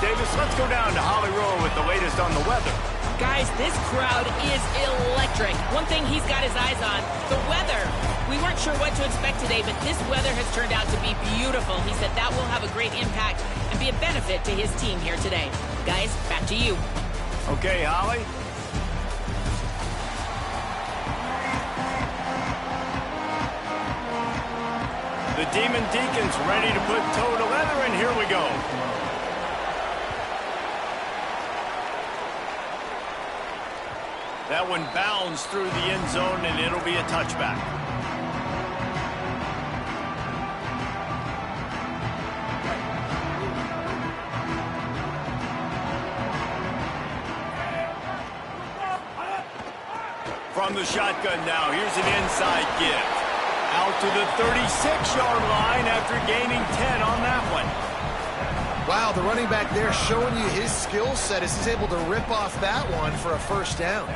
Davis. Let's go down to Holly Rowe with the latest on the weather. Guys, this crowd is electric. One thing he's got his eyes on, the weather. We weren't sure what to expect today, but this weather has turned out to be beautiful. He said that will have a great impact and be a benefit to his team here today. Guys, back to you. Okay, Holly. The Demon Deacons ready to put toe to leather, and here we go. That one bounds through the end zone, and it'll be a touchback. From the shotgun now, here's an inside give. Out to the 36-yard line after gaining 10 on that one. Wow, the running back there showing you his skill set as he's able to rip off that one for a first down.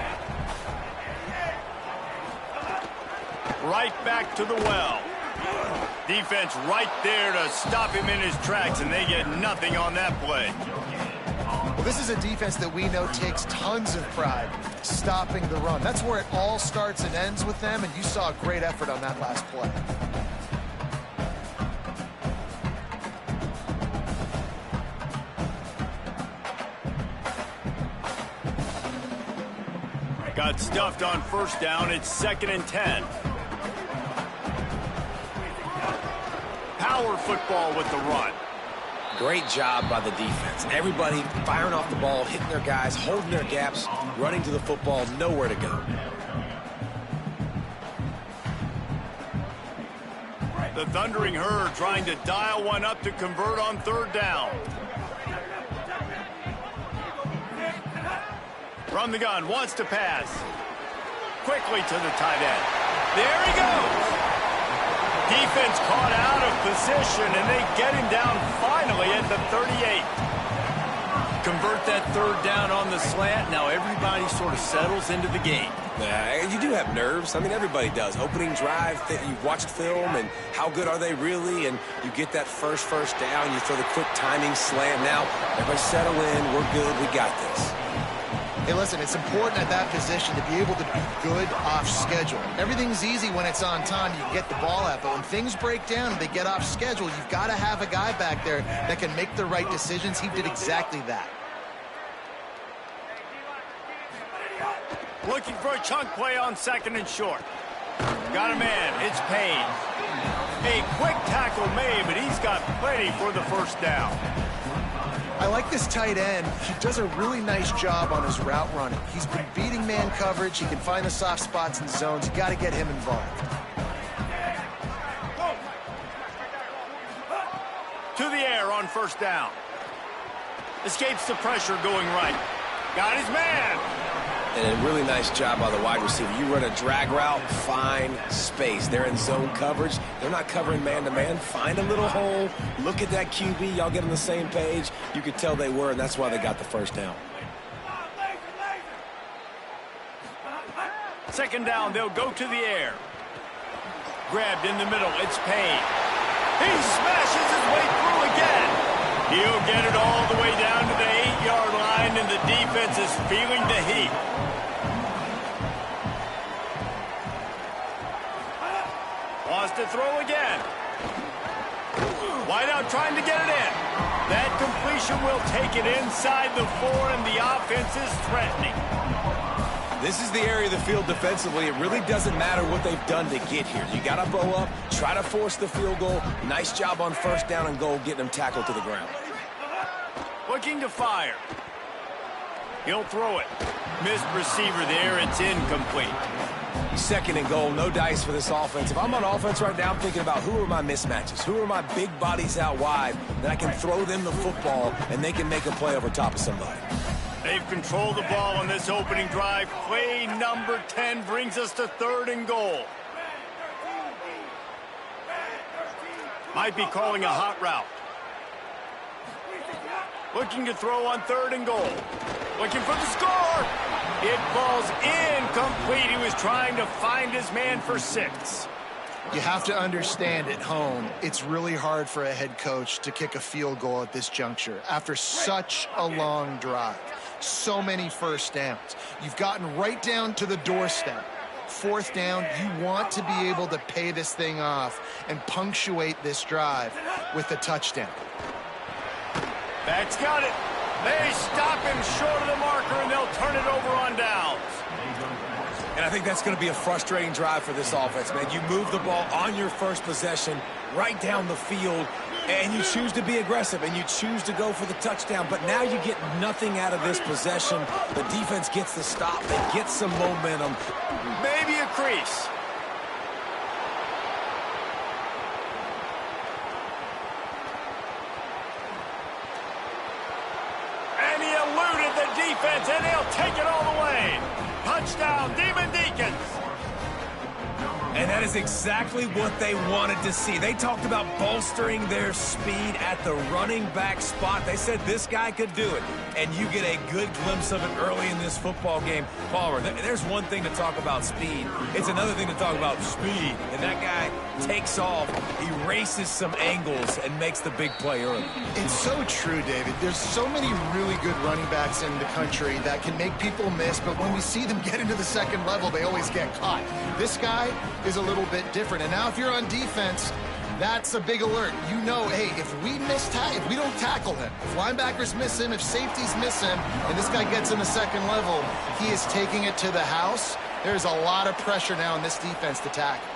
Right back to the well. Defense right there to stop him in his tracks, and they get nothing on that play. Well, this is a defense that we know takes tons of pride stopping the run. That's where it all starts and ends with them, and you saw a great effort on that last play. Got stuffed on first down. It's 2nd and 10. Power football with the run. Great job by the defense. Everybody firing off the ball, hitting their guys, holding their gaps, running to the football, nowhere to go. The Thundering Herd trying to dial one up to convert on 3rd down. From the gun, wants to pass. Quickly to the tight end. There he goes. Defense caught out of position, and they get him down finally at the 38. Convert that 3rd down on the slant. Now everybody sort of settles into the game. You do have nerves. I mean, everybody does. Opening drive, you've watched film, and how good are they really? And you get that first down, you throw the quick timing slant. Now, everybody settle in. We're good. We got this. Hey, listen, it's important at that position to be able to be good off schedule. Everything's easy when it's on time. You get the ball out, but when things break down and they get off schedule, you've got to have a guy back there that can make the right decisions. He did exactly that. Looking for a chunk play on 2nd and short. Got a man. It's Payne. A quick tackle made, but he's got plenty for the first down. I like this tight end. He does a really nice job on his route running. He's been beating man coverage. He can find the soft spots and zones. You got to get him involved. To the air on 1st down. Escapes the pressure going right. Got his man. And a really nice job by the wide receiver. You run a drag route, find space. They're in zone coverage. They're not covering man-to-man. Find a little hole. Look at that QB. Y'all get on the same page. You could tell they were, and that's why they got the first down. 2nd down, they'll go to the air. Grabbed in the middle. It's Payne. He smashes his way through again. He'll get it all the way down to the 8-yard line, and the defense is feeling the heat. Wants to throw again. Wideout trying to get it in. That completion will take it inside the 4, and the offense is threatening. This is the area of the field defensively. It really doesn't matter what they've done to get here. You got to bow up, try to force the field goal. Nice job on 1st down and goal, getting them tackled to the ground. Looking to fire. He'll throw it. Missed receiver there. It's incomplete. 2nd and goal, no dice for this offense. If I'm on offense right now, I'm thinking about who are my mismatches? Who are my big bodies out wide that I can throw them the football and they can make a play over top of somebody? They've controlled the ball on this opening drive. Play number 10 brings us to 3rd and goal. Might be calling a hot route. Looking to throw on 3rd and goal. Looking for the score. It falls incomplete. He was trying to find his man for 6. You have to understand at home, it's really hard for a head coach to kick a field goal at this juncture after such a long drive. So many first downs. You've gotten right down to the doorstep. Fourth down, you want to be able to pay this thing off and punctuate this drive with a touchdown. That's got it. They stop him short of the marker, and they'll turn it over on downs. And I think that's going to be a frustrating drive for this offense, man. You move the ball on your first possession right down the field, and you choose to be aggressive, and you choose to go for the touchdown. But now you get nothing out of this possession. The defense gets the stop. They get some momentum. Maybe a crease. And he eluded the defense, and they'll take it all the way. Touchdown, Demon Deacons. And that is exactly what they wanted to see. They talked about bolstering their speed at the running back spot. They said this guy could do it. And you get a good glimpse of it early in this football game. Palmer, there's one thing to talk about speed. It's another thing to talk about speed. And that guy takes off, erases some angles, and makes the big play early. It's so true, David. There's so many really good running backs in the country that can make people miss, but when we see them get into the second level, they always get caught. This guy is a little bit different. And now if you're on defense, that's a big alert. You know, hey, if we don't tackle him, if linebackers miss him, if safeties miss him, and this guy gets in the second level, he is taking it to the house. There's a lot of pressure now in this defense to tackle.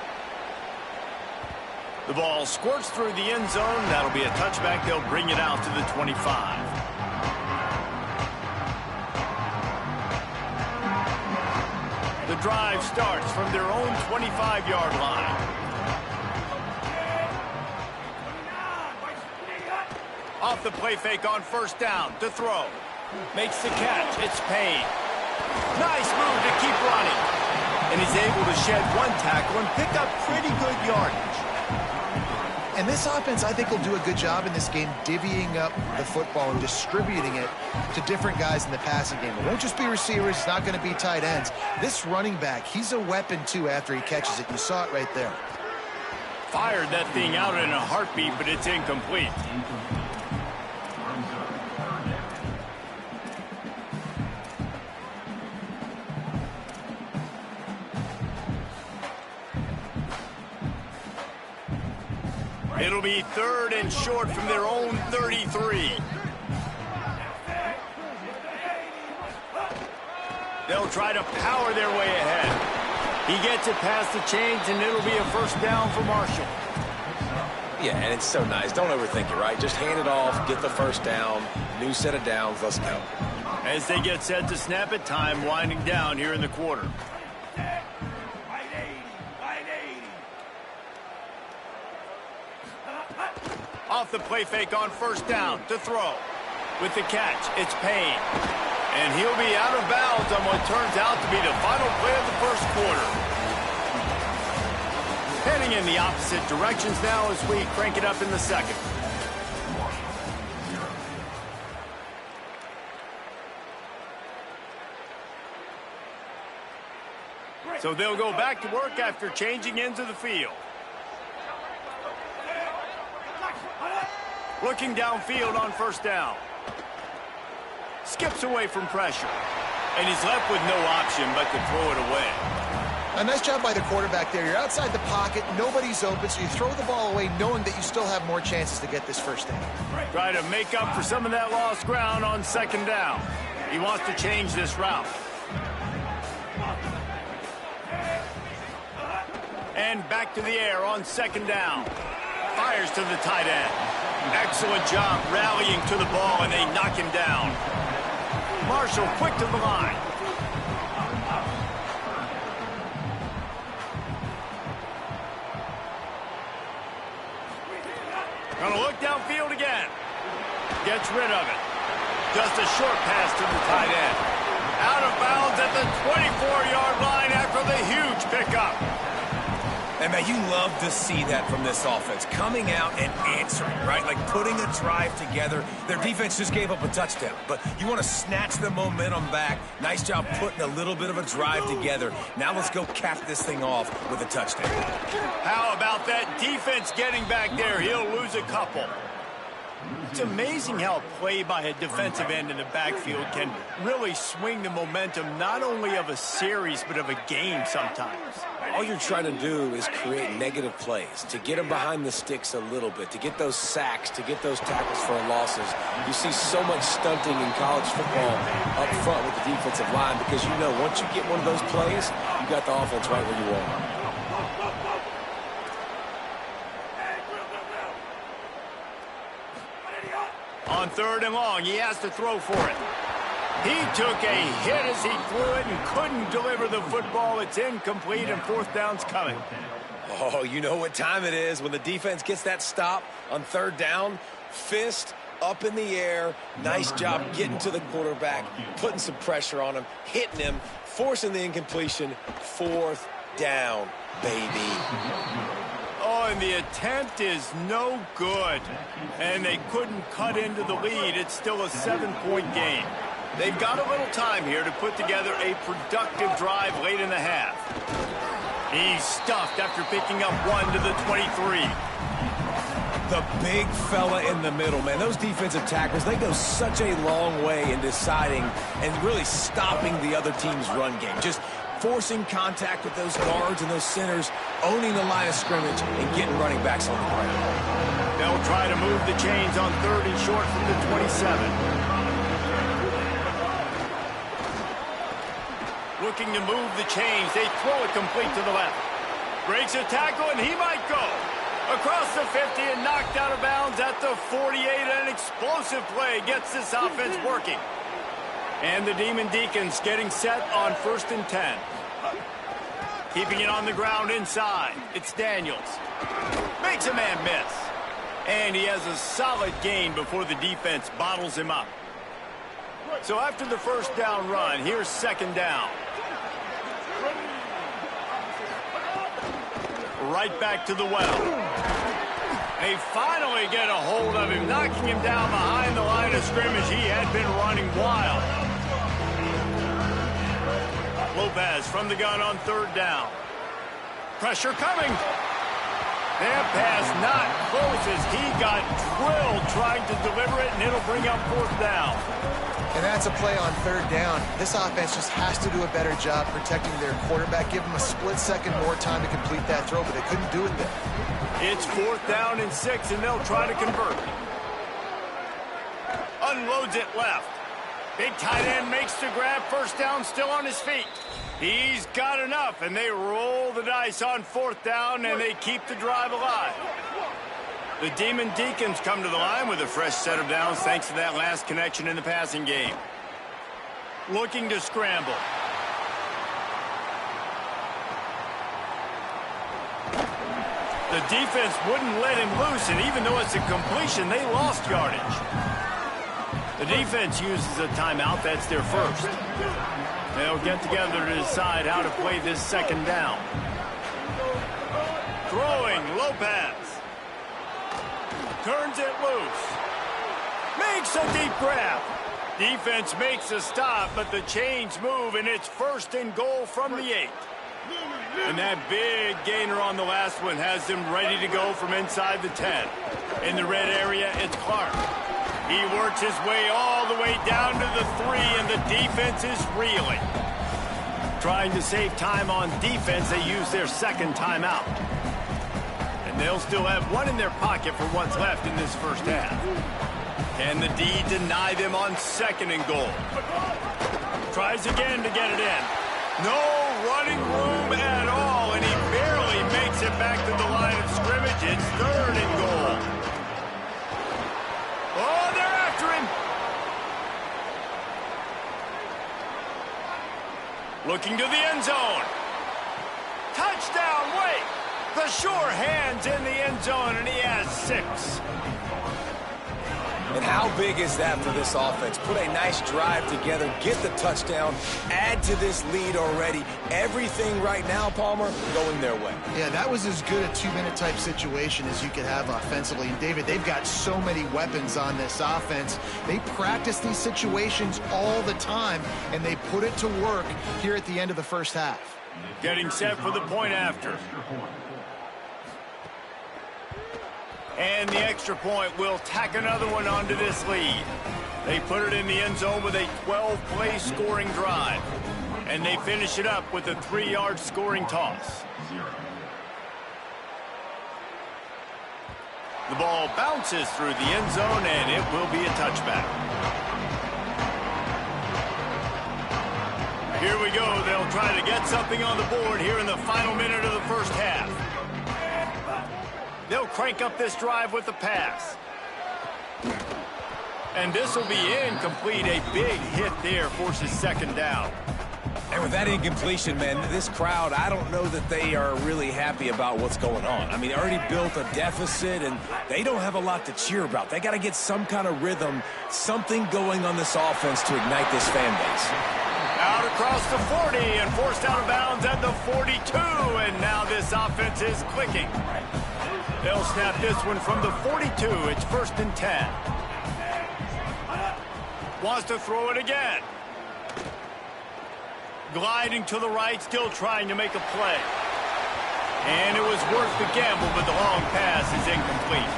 The ball squirts through the end zone. That'll be a touchback. They'll bring it out to the 25. The drive starts from their own 25-yard line. Off the play fake on first down to throw. Makes the catch. It's Payne. Nice move to keep running. And he's able to shed one tackle and pick up pretty good yardage. And this offense, I think, will do a good job in this game divvying up the football and distributing it to different guys in the passing game. It won't just be receivers. It's not going to be tight ends. This running back, he's a weapon, too, after he catches it. You saw it right there. Fired that thing out in a heartbeat, but it's incomplete. It'll be third and short from their own 33. They'll try to power their way ahead. He gets it past the chains, and it'll be a first down for Marshall. Yeah, and it's so nice. Don't overthink it, right? Just hand it off, get the first down, new set of downs, let's go. As they get set to snap it, time winding down here in the quarter. Off the play fake on first down to throw. With the catch, it's Payne. And he'll be out of bounds on what turns out to be the final play of the first quarter. Heading in the opposite directions now as we crank it up in the second. So they'll go back to work after changing into the field. Looking downfield on first down. Skips away from pressure. And he's left with no option but to throw it away. A nice job by the quarterback there. You're outside the pocket. Nobody's open, so you throw the ball away knowing that you still have more chances to get this first down. Try to make up for some of that lost ground on second down. He wants to change this route. And back to the air on second down. Fires to the tight end. Excellent job rallying to the ball, and they knock him down. Marshall quick to the line. Gonna look downfield again. Gets rid of it. Just a short pass to the tight end. Out of bounds at the 24-yard line after the huge pickup. And, man, you love to see that from this offense, coming out and answering, right? Like putting a drive together. Their defense just gave up a touchdown, but you want to snatch the momentum back. Nice job putting a little bit of a drive together. Now let's go cap this thing off with a touchdown. How about that defense getting back there? He'll lose a couple. It's amazing how a play by a defensive end in the backfield can really swing the momentum not only of a series but of a game sometimes. All you're trying to do is create negative plays, to get them behind the sticks a little bit, to get those sacks, to get those tackles for losses. You see so much stunting in college football up front with the defensive line because you know once you get one of those plays, you got the offense right where you want. On 3rd and long, he has to throw for it. He took a hit as he threw it and couldn't deliver the football. It's incomplete, and 4th down's coming. Oh, you know what time it is when the defense gets that stop on 3rd down. Fist up in the air. Nice job getting to the quarterback, putting some pressure on him, hitting him, forcing the incompletion. 4th down, baby. Oh, and the attempt is no good. And they couldn't cut into the lead. It's still a 7-point game. They've got a little time here to put together a productive drive late in the half. He's stuffed after picking up 1 to the 23. The big fella in the middle, man. Those defensive tackles, they go such a long way in deciding and really stopping the other team's run game. Just forcing contact with those guards and those centers, owning the line of scrimmage, and getting running backs on the ground. They'll try to move the chains on 3rd and short from the 27. Looking to move the chains. They throw it complete to the left. Breaks a tackle, and he might go. Across the 50 and knocked out of bounds at the 48. An explosive play gets this offense working. And the Demon Deacons getting set on 1st and 10. Keeping it on the ground inside. It's Daniels. Makes a man miss. And he has a solid gain before the defense bottles him up. So after the 1st down run, here's 2nd down. Right back to the well. They finally get a hold of him, knocking him down behind the line of scrimmage. He had been running wild. Lopez from the gun on 3rd down. Pressure coming. That pass not close as he got drilled trying to deliver it, and it'll bring up 4th down. And that's a play on 3rd down. This offense just has to do a better job protecting their quarterback. Give them a split second more time to complete that throw, but they couldn't do it there. It's 4th down and 6, and they'll try to convert. Unloads it left. Big tight end makes the grab. 1st down, still on his feet. He's got enough, and they roll the dice on 4th down, and they keep the drive alive. The Demon Deacons come to the line with a fresh set of downs thanks to that last connection in the passing game. Looking to scramble. The defense wouldn't let him loose, and even though it's a completion, they lost yardage. The defense uses a timeout. That's their 1st. They'll get together to decide how to play this 2nd down. Throwing, Lopez. Turns it loose. Makes a deep grab. Defense makes a stop, but the chains move, and it's 1st and goal from the 8. And that big gainer on the last one has them ready to go from inside the 10. In the red area, it's Clark. He works his way all the way down to the 3, and the defense is reeling. Trying to save time on defense, they use their 2nd timeout. And they'll still have 1 in their pocket for what's left in this 1st half. Can the D deny them on 2nd and goal? Tries again to get it in. No running room at all, and he barely makes it back to the line of scrimmage. It's 3rd and goal. Oh, they're after him. Looking to the end zone. Touchdown, Wake. The sure hands in the end zone, and he has 6. And how big is that for this offense? Put a nice drive together, get the touchdown, add to this lead already. Everything right now, Palmer, going their way. Yeah, that was as good a two-minute type situation as you could have offensively. And, David, they've got so many weapons on this offense. They practice these situations all the time, and they put it to work here at the end of the first half. Getting set for the point after. And the extra point will tack another one onto this lead. They put it in the end zone with a 12-play scoring drive. And they finish it up with a 3-yard scoring toss. The ball bounces through the end zone, and it will be a touchback. Here we go. They'll try to get something on the board here in the final minute of the first half. They'll crank up this drive with the pass. And this will be incomplete. A big hit there forces second down. And with that incompletion, man, this crowd, I don't know that they are really happy about what's going on. I mean, they already built a deficit, and they don't have a lot to cheer about. They got to get some kind of rhythm, something going on this offense to ignite this fan base. Out across the 40 and forced out of bounds at the 42. And now this offense is clicking. They'll snap this one from the 42. It's 1st and 10. Wants to throw it again. Gliding to the right, still trying to make a play. And it was worth the gamble, but the long pass is incomplete.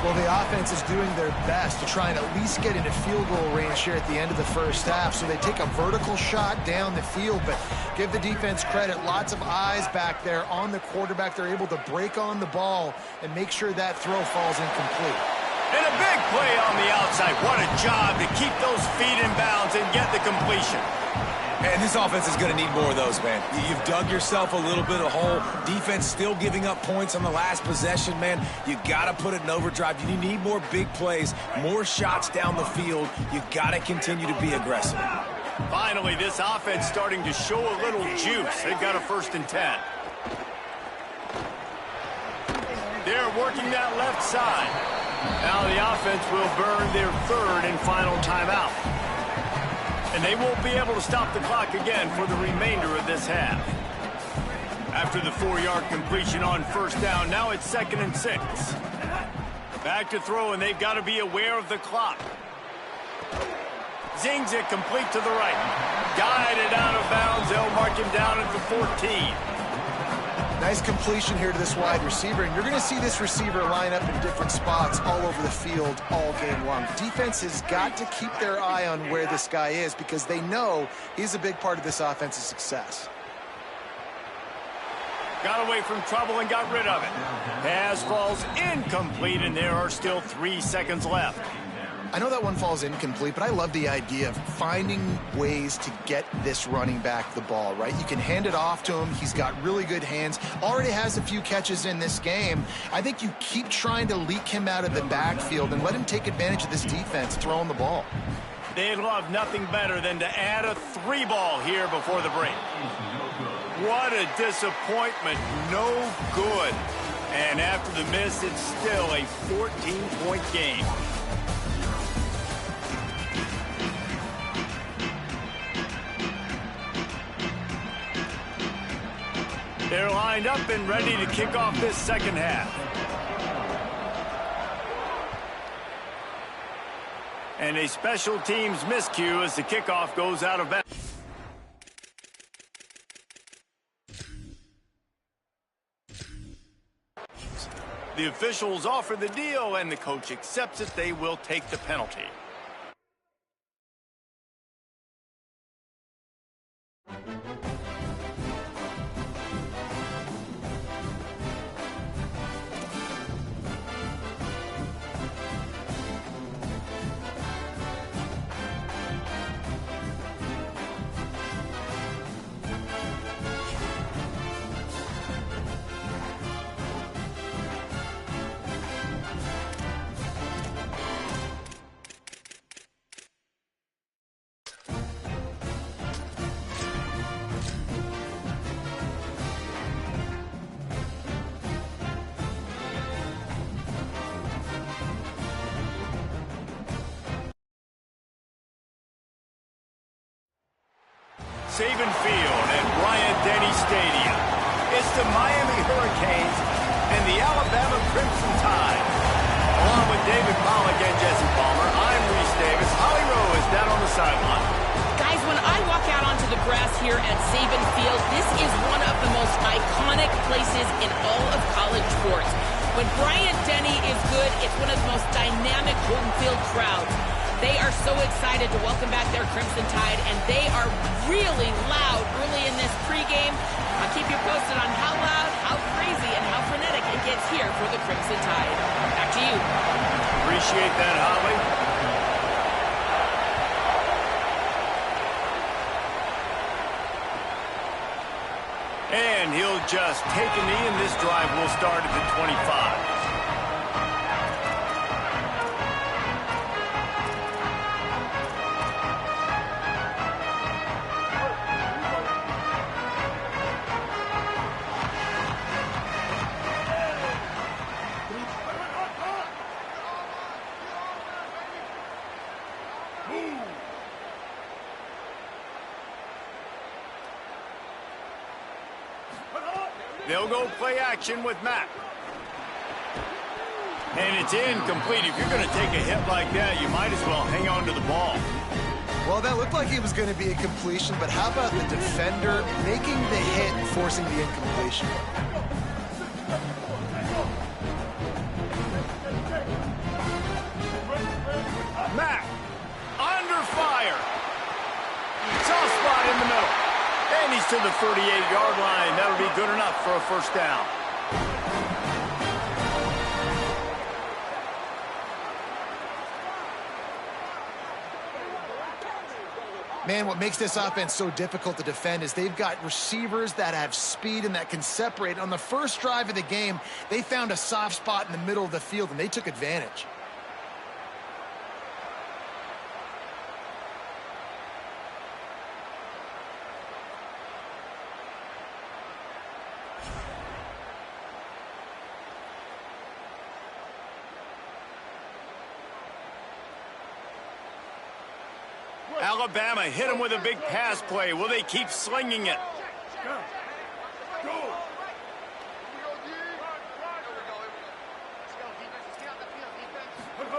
Well, the offense is doing their best to try and at least get into field goal range here at the end of the first half. So they take a vertical shot down the field, but give the defense credit. Lots of eyes back there on the quarterback. They're able to break on the ball and make sure that throw falls incomplete. And a big play on the outside. What a job to keep those feet in bounds and get the completion. And this offense is going to need more of those, man. You've dug yourself a little bit of hole. Defense still giving up points on the last possession, man. You got to put it in overdrive. You need more big plays, more shots down the field. You got to continue to be aggressive. Finally, this offense starting to show a little juice. They've got a 1st and 10. They're working that left side. Now the offense will burn their 3rd and final timeout. And they won't be able to stop the clock again for the remainder of this half. After the 4-yard completion on 1st down, now it's 2nd and 6. Back to throw, and they've got to be aware of the clock. Zings it complete to the right. Guided out of bounds. They'll mark him down at the 14. Nice completion here to this wide receiver, and you're going to see this receiver line up in different spots all over the field all game long. Defense has got to keep their eye on where this guy is because they know he's a big part of this offense's success. Got away from trouble and got rid of it. Pass falls incomplete, and there are still 3 seconds left. I know that one falls incomplete, but I love the idea of finding ways to get this running back the ball, right? You can hand it off to him. He's got really good hands. Already has a few catches in this game. I think you keep trying to leak him out of the backfield and let him take advantage of this defense throwing the ball. They'd love nothing better than to add a 3-ball here before the break. What a disappointment. No good. And after the miss, it's still a 14-point game. They're lined up and ready to kick off this second half. And a special teams miscue as the kickoff goes out of bounds. The officials offer the deal, and the coach accepts it. They will take the penalty. Saban Field at Bryant-Denny Stadium. It's the Miami Hurricanes and the Alabama Crimson Tide. Along with David Pollack and Jesse Palmer, I'm Reese Davis. Holly Rowe is down on the sideline. Guys, when I walk out onto the grass here at Saban Field, this is one of the most iconic places in all of college sports. When Bryant-Denny is good, it's one of the most dynamic home field crowds. They are so excited to welcome back their Crimson Tide, and they are really loud early in this pregame. I'll keep you posted on how loud, how crazy, and how frenetic it gets here for the Crimson Tide. Back to you. Appreciate that, Holly. And he'll just take a knee, and this drive will start at the 25. They'll go play action with Mack. And it's incomplete. If you're going to take a hit like that, you might as well hang on to the ball. Well, that looked like it was going to be a completion, but how about the defender making the hit and forcing the incompletion? Mack, under fire. Soft spot in the middle. And he's to the 38-yard line. That'll be good enough for a first down. Man, what makes this offense so difficult to defend is they've got receivers that have speed and that can separate. On the first drive of the game, they found a soft spot in the middle of the field, and they took advantage. Alabama hit him with a big pass play. Will they keep slinging it?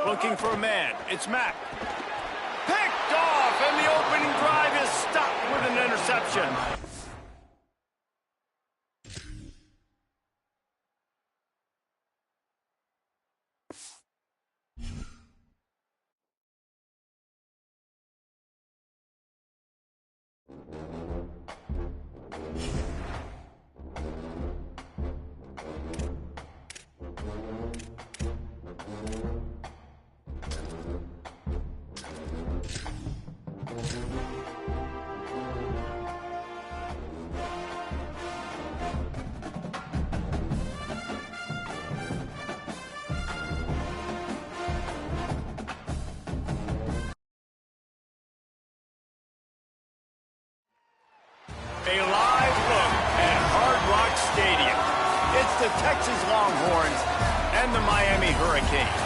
Looking for a man. It's Mack. Picked off, and the opening drive is stopped with an interception. A live look at Hard Rock Stadium. It's the Texas Longhorns and the Miami Hurricanes.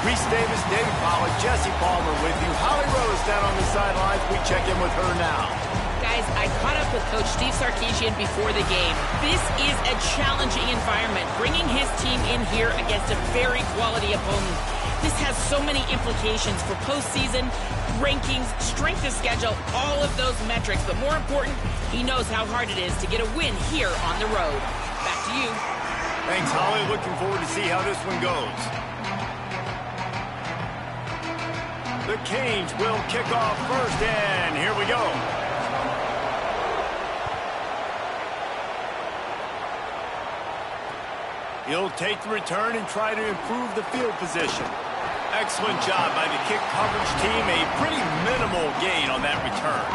Reese Davis, David Pollack, Jesse Palmer with you. Holly Rose down on the sidelines. We check in with her now. Guys, I caught up with Coach Steve Sarkisian before the game. This is a challenging environment, bringing his team in here against a very quality opponent. This has so many implications for postseason, rankings, strength of schedule, all of those metrics. But more important, he knows how hard it is to get a win here on the road. Back to you. Thanks, Holly. Looking forward to see how this one goes. The Canes will kick off first, and here we go. He'll take the return and try to improve the field position. Excellent job by the kick coverage team. A pretty minimal gain on that return.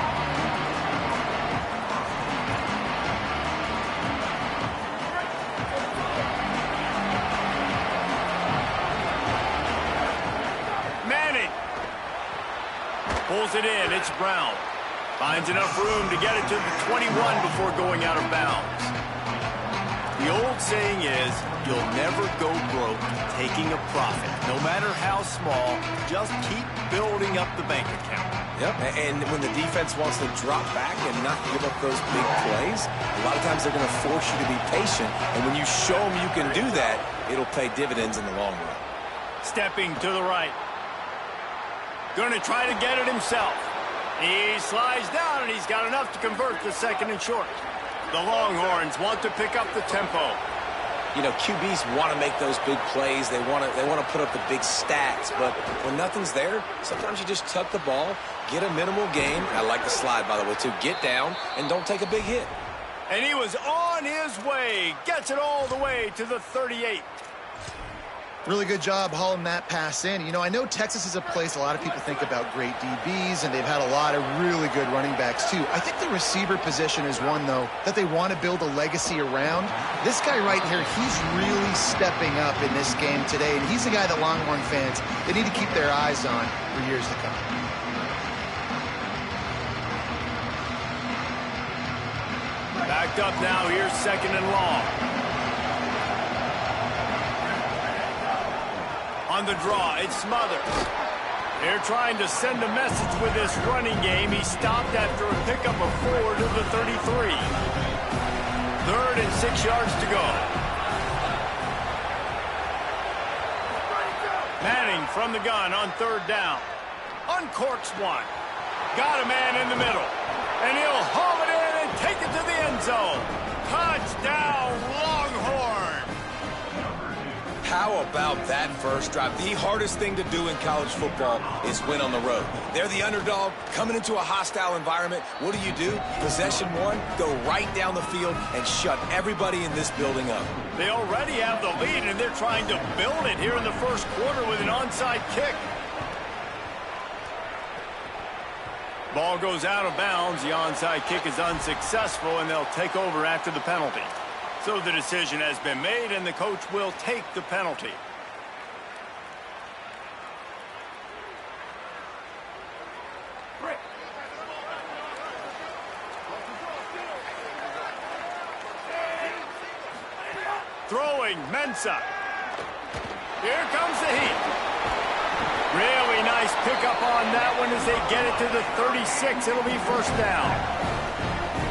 Manning pulls it in. It's Brown. Finds enough room to get it to the 21 before going out of bounds. The old saying is, you'll never go broke taking a profit. No matter how small, just keep building up the bank account. Yep, and when the defense wants to drop back and not give up those big plays, a lot of times they're going to force you to be patient. And when you show them you can do that, it'll pay dividends in the long run. Stepping to the right. Going to try to get it himself. He slides down, and he's got enough to convert the second and short. The Longhorns want to pick up the tempo. You know, QBs want to make those big plays. They want to put up the big stats. But when nothing's there, sometimes you just tuck the ball, get a minimal gain. I like the slide, by the way, too. Get down and don't take a big hit. And he was on his way. Gets it all the way to the 38. Really good job hauling that pass in. You know, I know Texas is a place a lot of people think about great DBs, and they've had a lot of really good running backs, too. I think the receiver position is one, though, that they want to build a legacy around. This guy right here, he's really stepping up in this game today, and he's the guy that Longhorn fans, they need to keep their eyes on for years to come. Backed up now. Here's second and long. On the draw, it's Smothers. They're trying to send a message with this running game. He stopped after a pickup of 4 to the 33. 3rd and 6 yards to go. Manning from the gun on 3rd down. Uncorks one. Got a man in the middle. And he'll haul it in and take it to the end zone. Touchdown, Longhorn! How about that first drive? The hardest thing to do in college football is win on the road. They're the underdog coming into a hostile environment. What do? Possession one, go right down the field and shut everybody in this building up. They already have the lead, and they're trying to build it here in the first quarter with an onside kick. Ball goes out of bounds. The onside kick is unsuccessful, and they'll take over after the penalty. So the decision has been made, and the coach will take the penalty. Throwing, Mensah. Here comes the heat. Really nice pickup on that one as they get it to the 36. It'll be first down.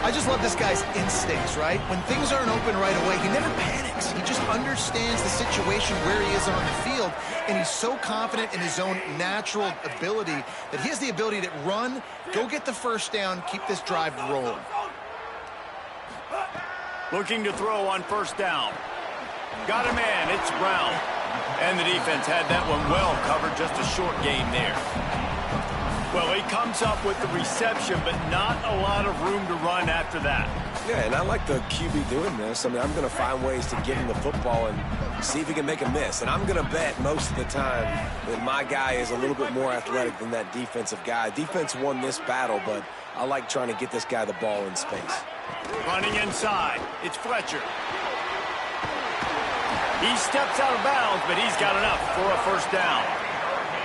I just love this guy's instincts, right? When things aren't open right away, he never panics. He just understands the situation where he is on the field, and he's so confident in his own natural ability that he has the ability to run, go get the first down, keep this drive rolling. Looking to throw on first down. Got a man, it's Brown. And the defense had that one well covered, just a short gain there. Well, he comes up with the reception, but not a lot of room to run after that. Yeah, and I like the QB doing this. I mean, I'm going to find ways to get him the football and see if he can make a miss. And I'm going to bet most of the time that my guy is a little bit more athletic than that defensive guy. Defense won this battle, but I like trying to get this guy the ball in space. Running inside, it's Fletcher. He steps out of bounds, but he's got enough for a first down.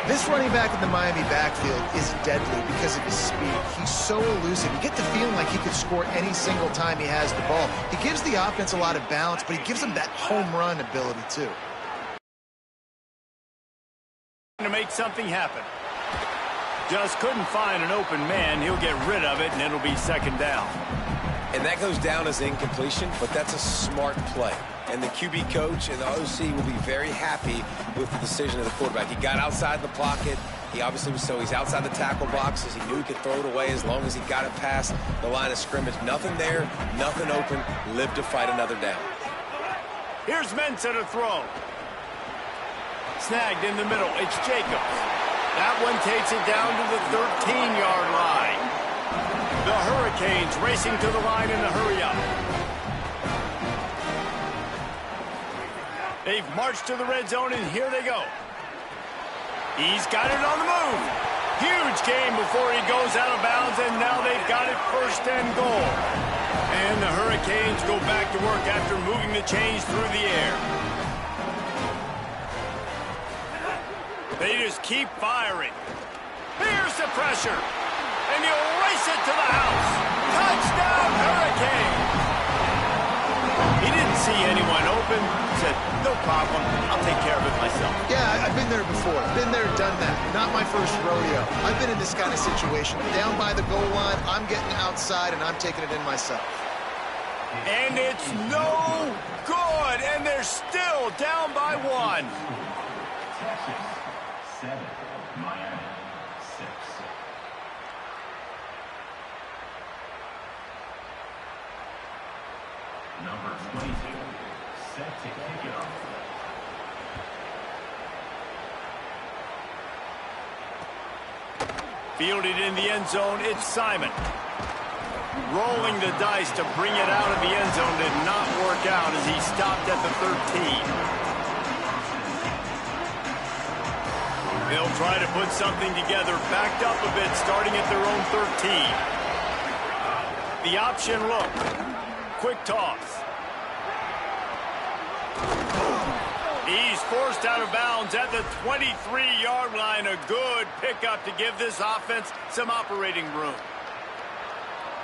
This running back in the Miami backfield is deadly because of his speed. He's so elusive. You get the feeling like he could score any single time he has the ball. He gives the offense a lot of balance, but he gives them that home run ability too. To make something happen. Just couldn't find an open man. He'll get rid of it, and it'll be second down. And that goes down as incompletion, but that's a smart play. And the QB coach and the OC will be very happy with the decision of the quarterback. He got outside the pocket. He obviously was he's outside the tackle boxes. He knew he could throw it away as long as he got it past the line of scrimmage. Nothing there, nothing open. Live to fight another down. Here's Mensah to throw. Snagged in the middle. It's Jacobs. That one takes it down to the 13-yard line. The Hurricanes racing to the line in a hurry-up. They've marched to the red zone, and here they go. He's got it on the move. Huge game before he goes out of bounds, and now they've got it first and goal. And the Hurricanes go back to work after moving the chains through the air. They just keep firing. Here's the pressure. And he'll race it to the house. Touchdown, Hurricanes. He didn't see anyone open. Said, no problem. I'll take care of it myself. Yeah, I've been there before. Been there, done that. Not my first rodeo. I've been in this kind of situation. Down by the goal line, I'm getting outside, and I'm taking it in myself. And it's no good, and they're still down by 1. Texas 7, Miami 6. Number 22, set to kick it off. Fielded in the end zone, it's Simon. Rolling the dice to bring it out of the end zone did not work out as he stopped at the 13. They'll try to put something together, backed up a bit, starting at their own 13. The option look. Quick toss. He's forced out of bounds at the 23-yard line. A good pickup to give this offense some operating room.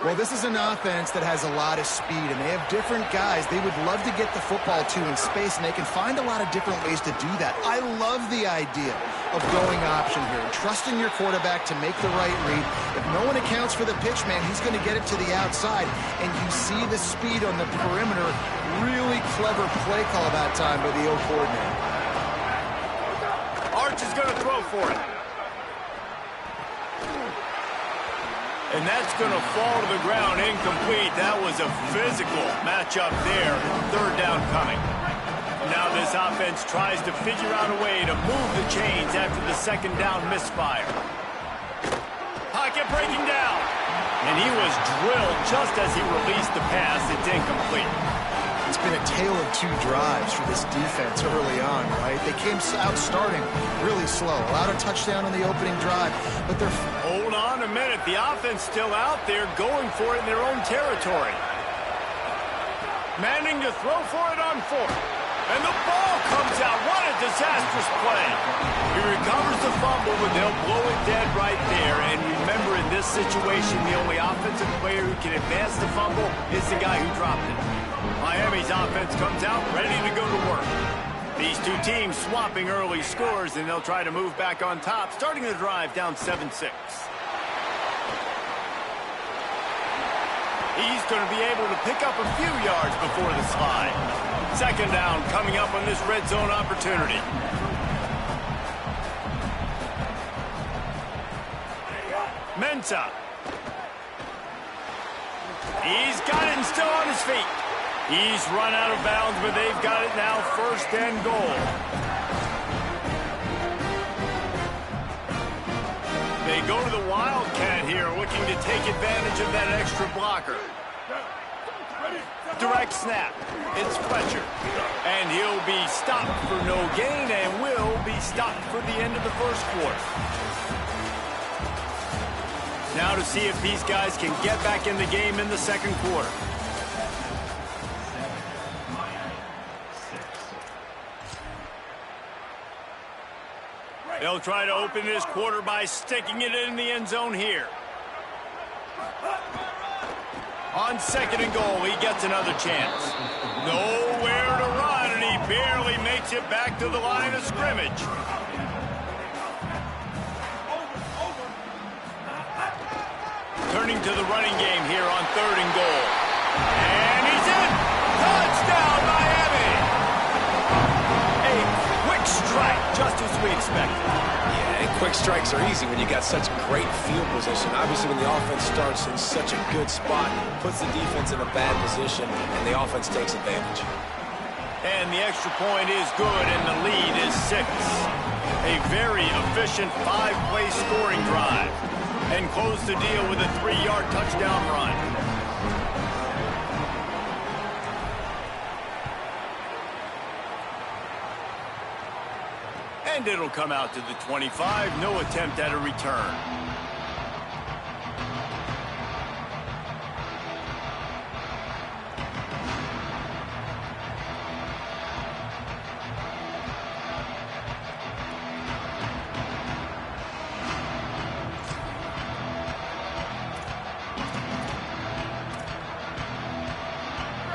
Well, this is an offense that has a lot of speed, and they have different guys they would love to get the football to in space, and they can find a lot of different ways to do that. I love the idea of going option here, and trusting your quarterback to make the right read. If no one accounts for the pitch, man, he's going to get it to the outside, and you see the speed on the perimeter. Really clever play call that time by the O coordinator. Arch is going to throw for it. And that's going to fall to the ground incomplete. That was a physical matchup there. Third down coming. Now this offense tries to figure out a way to move the chains after the second down misfire. Pocket breaking down. And he was drilled just as he released the pass. It's incomplete. It's been a tale of two drives for this defense early on, right? They came out starting really slow. Allowed a touchdown on the opening drive, but they're... Hold on a minute. The offense still out there going for it in their own territory. Manning to throw for it on 4th. And the ball comes out. What a disastrous play. He recovers the fumble, but they'll blow it dead right there. And remember, in this situation, the only offensive player who can advance the fumble is the guy who dropped it. Miami's offense comes out ready to go to work. These two teams swapping early scores, and they'll try to move back on top, starting the drive down 7-6. He's going to be able to pick up a few yards before the slide. Second down coming up on this red zone opportunity. Mensah. He's got it and still on his feet. He's run out of bounds, but they've got it now, first and goal. They go to the Wildcat here, looking to take advantage of that extra blocker. Direct snap. It's Fletcher. And he'll be stopped for no gain and will be stopped for the end of the first quarter. Now to see if these guys can get back in the game in the second quarter. They'll try to open this quarter by sticking it in the end zone here. On second and goal, he gets another chance. Nowhere to run, and he barely makes it back to the line of scrimmage. Turning to the running game here on third and goal. And he's in! Touchdown, Miami! A quick strike, just as we expected. Yeah, and quick strikes are easy when you got such great field position. Obviously, when the offense starts in such a good spot, puts the defense in a bad position, and the offense takes advantage. And the extra point is good, and the lead is 6. A very efficient 5-play scoring drive. And close the deal with a 3-yard touchdown run. And it'll come out to the 25. No attempt at a return.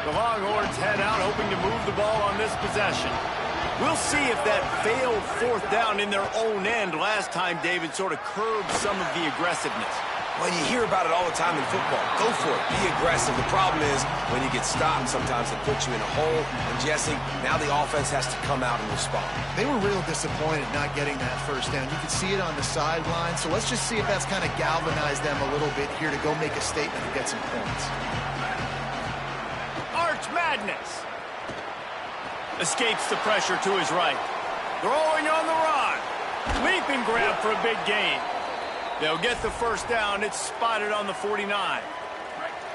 The Longhorns head out, hoping to move the ball on this possession. We'll see if that failed fourth down in their own end last time, David, sort of curbed some of the aggressiveness. Well, you hear about it all the time in football. Go for it. Be aggressive. The problem is when you get stopped, sometimes it puts you in a hole. And, Jesse, now the offense has to come out and respond. They were real disappointed not getting that first down. You could see it on the sideline. So let's just see if that's kind of galvanized them a little bit here to go make a statement and get some points. Arch Madness escapes the pressure to his right. Throwing on the run. Leap and grab for a big gain. They'll get the first down. It's spotted on the 49.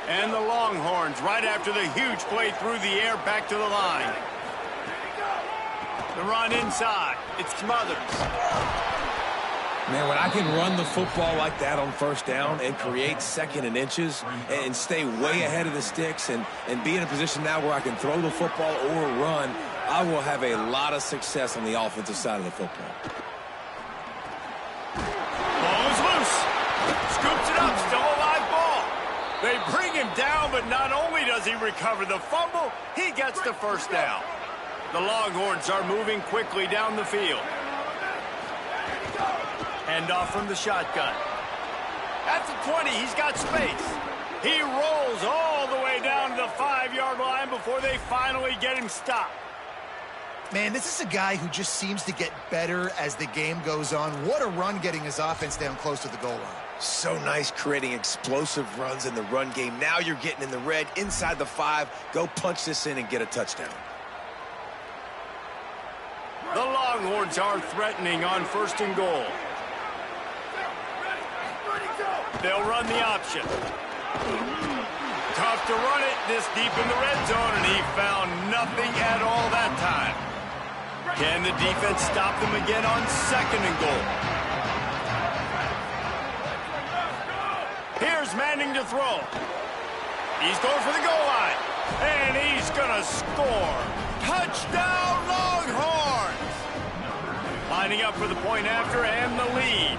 And the Longhorns, right after the huge play through the air, back to the line. The run inside. It's Smothers. Man, when I can run the football like that on first down and create second and inches and stay way ahead of the sticks and be in a position now where I can throw the football or run, I will have a lot of success on the offensive side of the football. Ball is loose. Scoops it up. Still a live ball. They bring him down, but not only does he recover the fumble, he gets the first down. The Longhorns are moving quickly down the field. Hand off from the shotgun. At the 20, he's got space. He rolls all the way down to the 5-yard line before they finally get him stopped. Man, this is a guy who just seems to get better as the game goes on. What a run getting his offense down close to the goal line. So nice creating explosive runs in the run game. Now you're getting in the red inside the 5. Go punch this in and get a touchdown. The Longhorns are threatening on 1st and goal. They'll run the option. Tough to run it this deep in the red zone, and he found nothing at all that time. Can the defense stop them again on 2nd and goal? Here's Manning to throw. He's going for the goal line, and he's going to score. Touchdown, Longhorns! Lining up for the point after and the lead.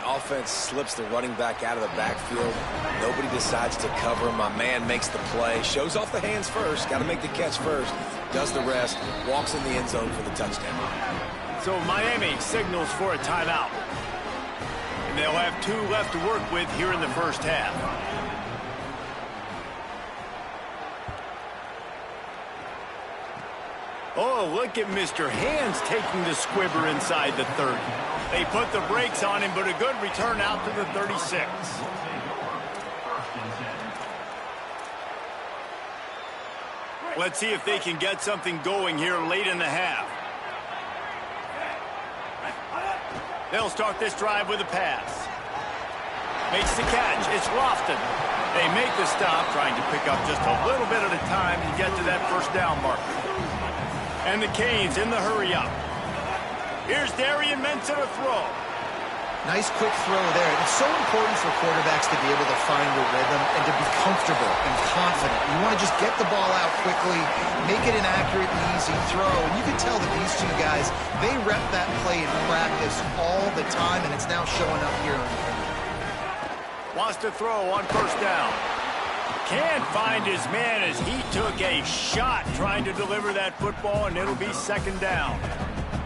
Offense slips the running back out of the backfield. Nobody decides to cover him. My man makes the play. Shows off the hands first. Got to make the catch first. Does the rest. Walks in the end zone for the touchdown. So Miami signals for a timeout. And they'll have 2 left to work with here in the first half. Oh, look at Mr. Hands taking the squibber inside the 30. They put the brakes on him, but a good return out to the 36. Let's see if they can get something going here late in the half. They'll start this drive with a pass. Makes the catch. It's Lofton. They make the stop, trying to pick up just a little bit at a time to get to that first down marker. And the Canes in the hurry up. Here's Darian Mensa to throw. Nice quick throw there. It's so important for quarterbacks to be able to find a rhythm and to be comfortable and confident. You want to just get the ball out quickly, make it an accurate and easy throw. And you can tell that these 2 guys, they rep that play in practice all the time, and it's now showing up here on the field. Wants to throw on 1st down. Can't find his man as he took a shot trying to deliver that football, and it'll be 2nd down.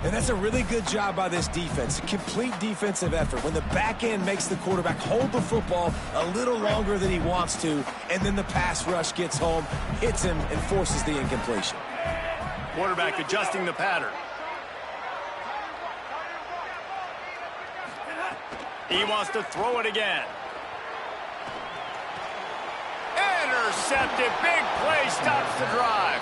And that's a really good job by this defense. A complete defensive effort. When the back end makes the quarterback hold the football a little longer than he wants to, and then the pass rush gets home, hits him, and forces the incompletion. Quarterback adjusting the pattern. He wants to throw it again. Intercepted. Big play stops the drive.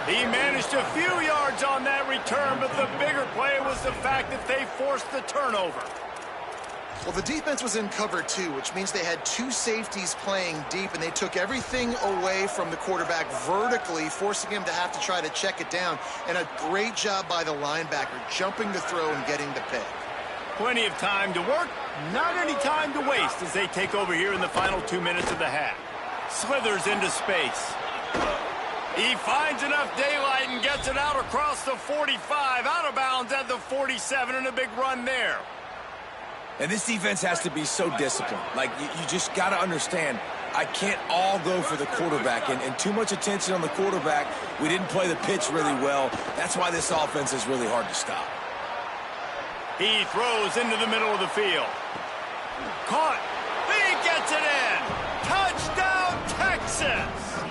He managed a few yards on that return, but the bigger play was the fact that they forced the turnover. Well, the defense was in cover 2, which means they had 2 safeties playing deep, and they took everything away from the quarterback vertically, forcing him to have to try to check it down. And a great job by the linebacker, jumping the throw and getting the pick. Plenty of time to work, not any time to waste as they take over here in the final 2 minutes of the half. Slithers into space. He finds enough daylight and gets it out across the 45, out of bounds at the 47, and a big run there. And this defense has to be so disciplined. Like, you just got to understand, I can't all go for the quarterback. And too much attention on the quarterback. We didn't play the pitch really well. That's why this offense is really hard to stop. He throws into the middle of the field. Caught. He gets it in. Touchdown, Texas.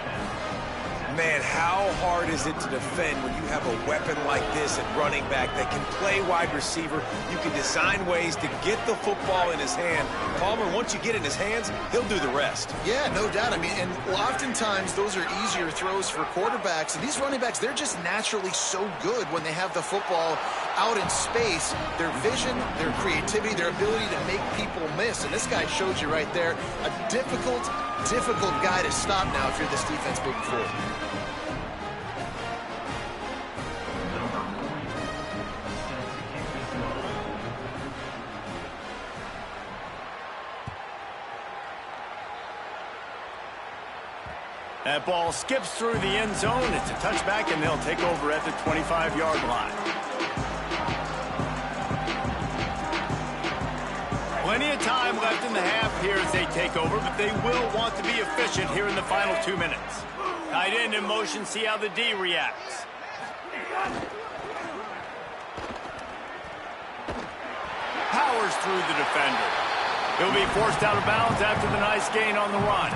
Man, how hard is it to defend when you have a weapon like this at running back that can play wide receiver? You can design ways to get the football in his hand. Palmer, once you get it in his hands, he'll do the rest. Yeah, no doubt. I mean, and oftentimes those are easier throws for quarterbacks. And these running backs, they're just naturally so good when they have the football out in space. Their vision, their creativity, their ability to make people miss. And this guy shows you right there, a difficult guy to stop now if you're this defense moving forward. That ball skips through the end zone. It's a touchback, and they'll take over at the 25-yard line. Plenty of time left in the half here as they take over, but they will want to be efficient here in the final 2 minutes. Tight end in motion, see how the D reacts. Powers through the defender. He'll be forced out of bounds after the nice gain on the run.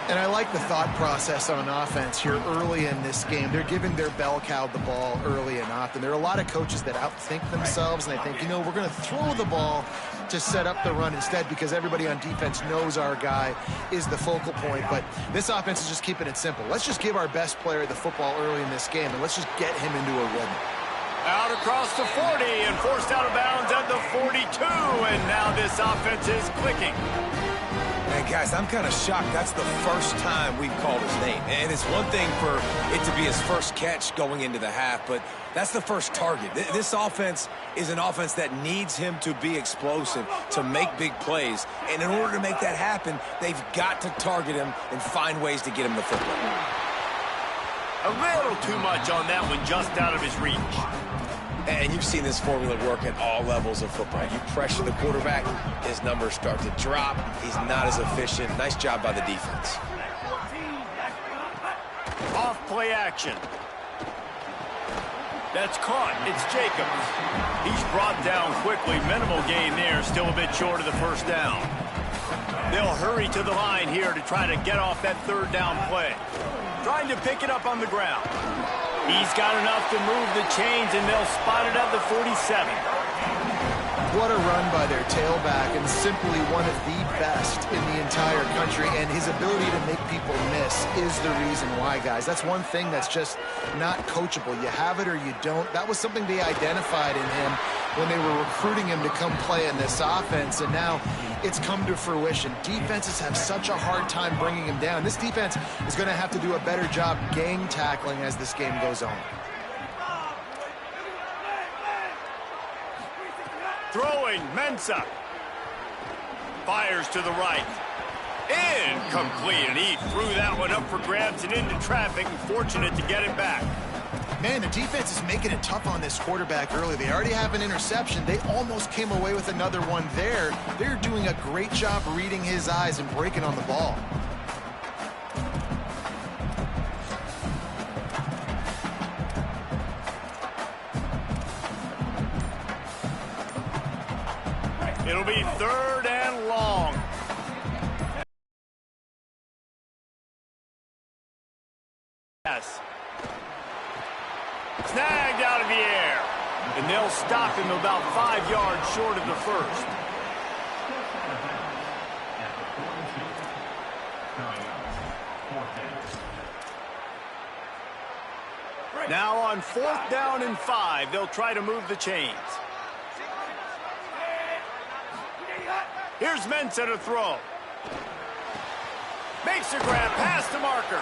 And I like the thought process on offense here early in this game. They're giving their bell cow the ball early and often. There are a lot of coaches that outthink themselves, and they think, you know, we're going to throw the ball to set up the run instead because everybody on defense knows our guy is the focal point. But this offense is just keeping it simple. Let's just give our best player the football early in this game, and let's just get him into a rhythm. Out across the 40 and forced out of bounds at the 42, and now this offense is clicking. Man, guys, I'm kind of shocked. That's the first time we've called his name. And it's one thing for it to be his first catch going into the half, but that's the first target. This offense is an offense that needs him to be explosive, to make big plays. And in order to make that happen, they've got to target him and find ways to get him the football. A little too much on that one, just out of his reach. And you've seen this formula work at all levels of football. You pressure the quarterback, his numbers start to drop. He's not as efficient. Nice job by the defense. Off play action. That's caught. It's Jacobs. He's brought down quickly. Minimal gain there. Still a bit short of the first down. They'll hurry to the line here to try to get off that third down play. Trying to pick it up on the ground. He's got enough to move the chains, and they'll spot it at the 47. What a run by their tailback, and simply one of the best in the entire country. And his ability to make people miss is the reason why, guys. That's one thing that's just not coachable. You have it or you don't. That was something they identified in him when they were recruiting him to come play in this offense, and now it's come to fruition. Defenses have such a hard time bringing him down. This defense is going to have to do a better job gang tackling as this game goes on. Throwing, Mensah. Fires to the right. Incomplete, and he threw that one up for grabs and into traffic, and fortunate to get it back. Man, the defense is making it tough on this quarterback early. They already have an interception. They almost came away with another one there. They're doing a great job reading his eyes and breaking on the ball. It'll be third and long. Yes. Snagged out of the air. And they'll stop him about 5 yards short of the first. Now on 4th down and 5, they'll try to move the chains. Here's Mensah to throw. Makes a grab past the marker.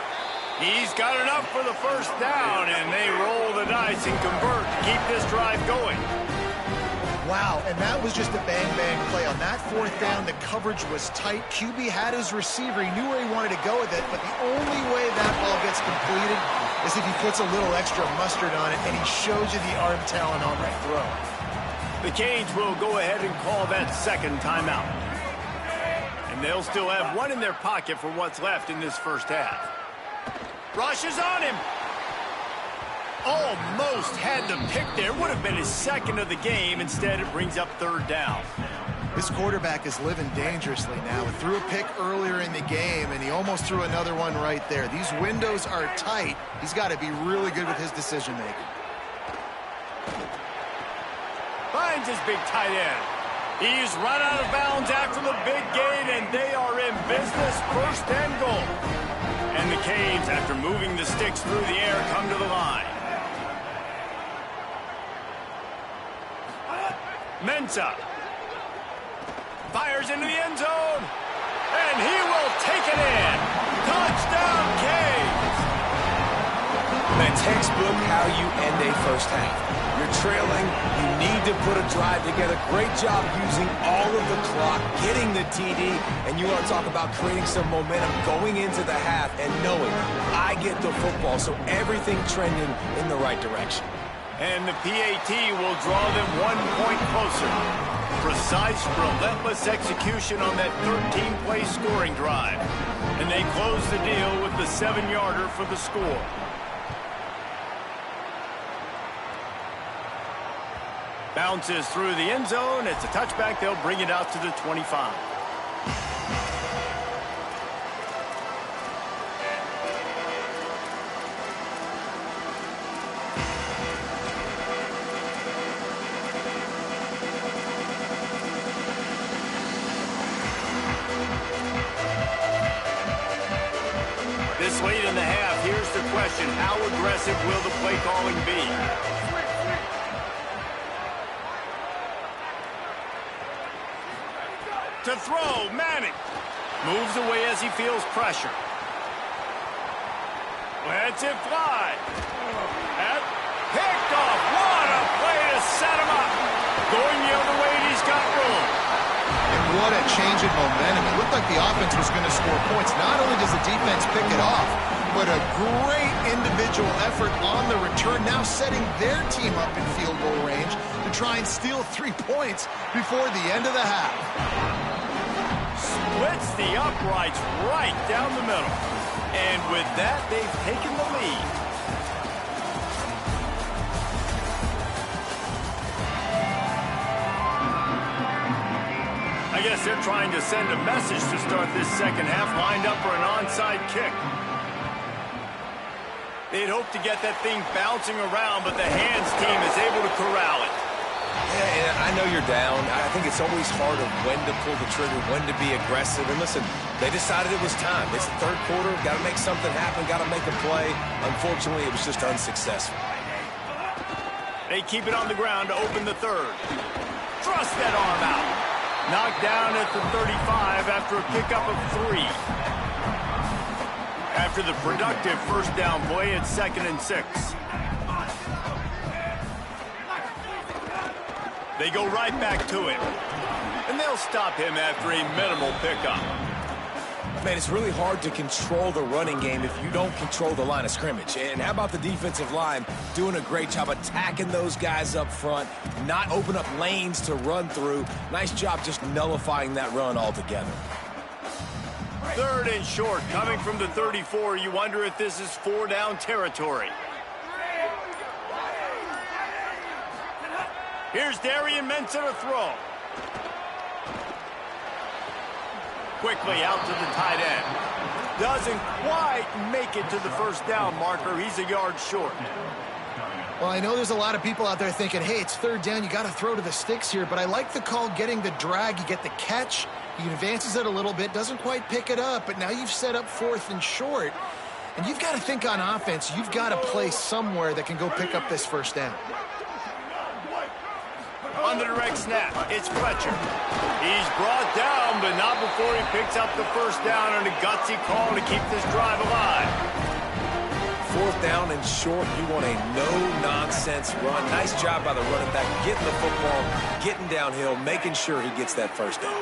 He's got enough for the first down, and they roll the dice and convert to keep this drive going. Wow, and that was just a bang-bang play. On that 4th down, the coverage was tight. QB had his receiver. He knew where he wanted to go with it, but the only way that ball gets completed is if he puts a little extra mustard on it, and he shows you the arm talent on that throw. The Canes will go ahead and call that second timeout. And they'll still have one in their pocket for what's left in this first half. Rushes on him. Almost had the pick there. Would have been his second of the game. Instead, it brings up third down. This quarterback is living dangerously now. He threw a pick earlier in the game, and he almost threw another one right there. These windows are tight. He's got to be really good with his decision-making. Finds his big tight end. He's run out of bounds after the big gain, and they are in business, first and goal. And the Canes, after moving the sticks through the air, come to the line. Mensah fires into the end zone, and he will take it in. Touchdown, Canes! Man, textbook how you end a first half. You're trailing, you need to put a drive together. Great job using all of the clock, getting the TD, and you want to talk about creating some momentum going into the half and knowing I get the football, so everything trending in the right direction. And the PAT will draw them 1 point closer. Precise, relentless execution on that 13-play scoring drive. And they close the deal with the 7-yarder for the score. Bounces through the end zone. It's a touchback. They'll bring it out to the 25. This late in the half, here's the question. How aggressive will the play calling be? To throw, Manning. Moves away as he feels pressure. Lets it fly. And picked off. What a play to set him up. Going the other way, and he's got room. And what a change in momentum. It looked like the offense was going to score points. Not only does the defense pick it off, but a great individual effort on the return, now setting their team up in field goal range to try and steal 3 points before the end of the half. Splits the uprights right down the middle. And with that, they've taken the lead. I guess they're trying to send a message to start this second half, lined up for an onside kick. They'd hope to get that thing bouncing around, but the hands team is able to corral it. Yeah, and I know you're down. I think it's always hard of when to pull the trigger, when to be aggressive. And listen, they decided it was time. It's the third quarter. Got to make something happen. Got to make a play. Unfortunately, it was just unsuccessful. They keep it on the ground to open the third. Thrust that arm out. Knocked down at the 35 after a pickup of 3. After the productive first down play, it's 2nd and 6. They go right back to him. And they'll stop him after a minimal pickup. Man, it's really hard to control the running game if you don't control the line of scrimmage. And how about the defensive line doing a great job attacking those guys up front, not open up lanes to run through. Nice job just nullifying that run altogether. 3rd and short, coming from the 34. You wonder if this is 4-down territory. Here's Darian Mensah to throw. Quickly out to the tight end. Doesn't quite make it to the first down marker. He's a yard short. Well, I know there's a lot of people out there thinking, hey, it's 3rd down, you got to throw to the sticks here, but I like the call getting the drag. You get the catch, he advances it a little bit, doesn't quite pick it up, but now you've set up 4th and short. And you've got to think on offense, you've got to play somewhere that can go pick up this first down. On the direct snap, it's Fletcher. He's brought down, but not before he picks up the first down on a gutsy call to keep this drive alive. 4th down and short, you want a no-nonsense run. Nice job by the running back, getting the football, getting downhill, making sure he gets that first down.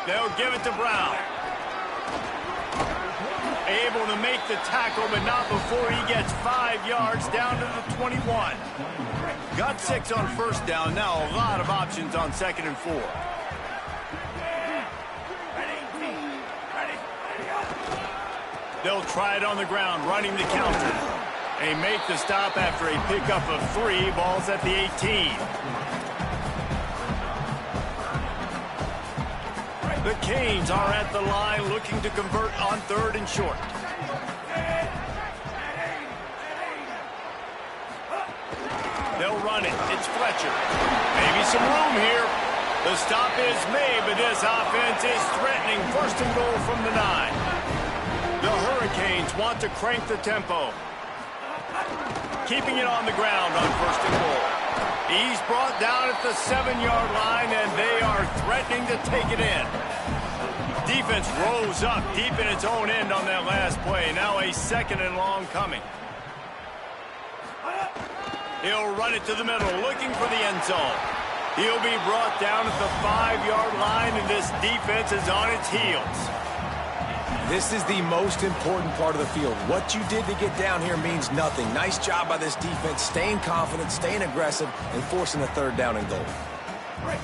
They'll give it to Brown. Able to make the tackle, but not before he gets 5 yards down to the 21. Got 6 on first down. Now a lot of options on 2nd and 4. They'll try it on the ground, running the counter. They make the stop after a pickup of 3. Ball's at the 18. The Canes are at the line looking to convert on 3rd and short. They'll run it. It's Fletcher. Maybe some room here. The stop is made, but this offense is threatening 1st and goal from the 9. The Hurricanes want to crank the tempo. Keeping it on the ground on 1st and goal. He's brought down at the 7-yard line, and they are threatening to take it in. Defense rose up deep in its own end on that last play. Now a 2nd and long coming. He'll run it to the middle, looking for the end zone. He'll be brought down at the 5-yard line, and this defense is on its heels. This is the most important part of the field. What you did to get down here means nothing. Nice job by this defense, staying confident, staying aggressive, and forcing a 3rd down and goal.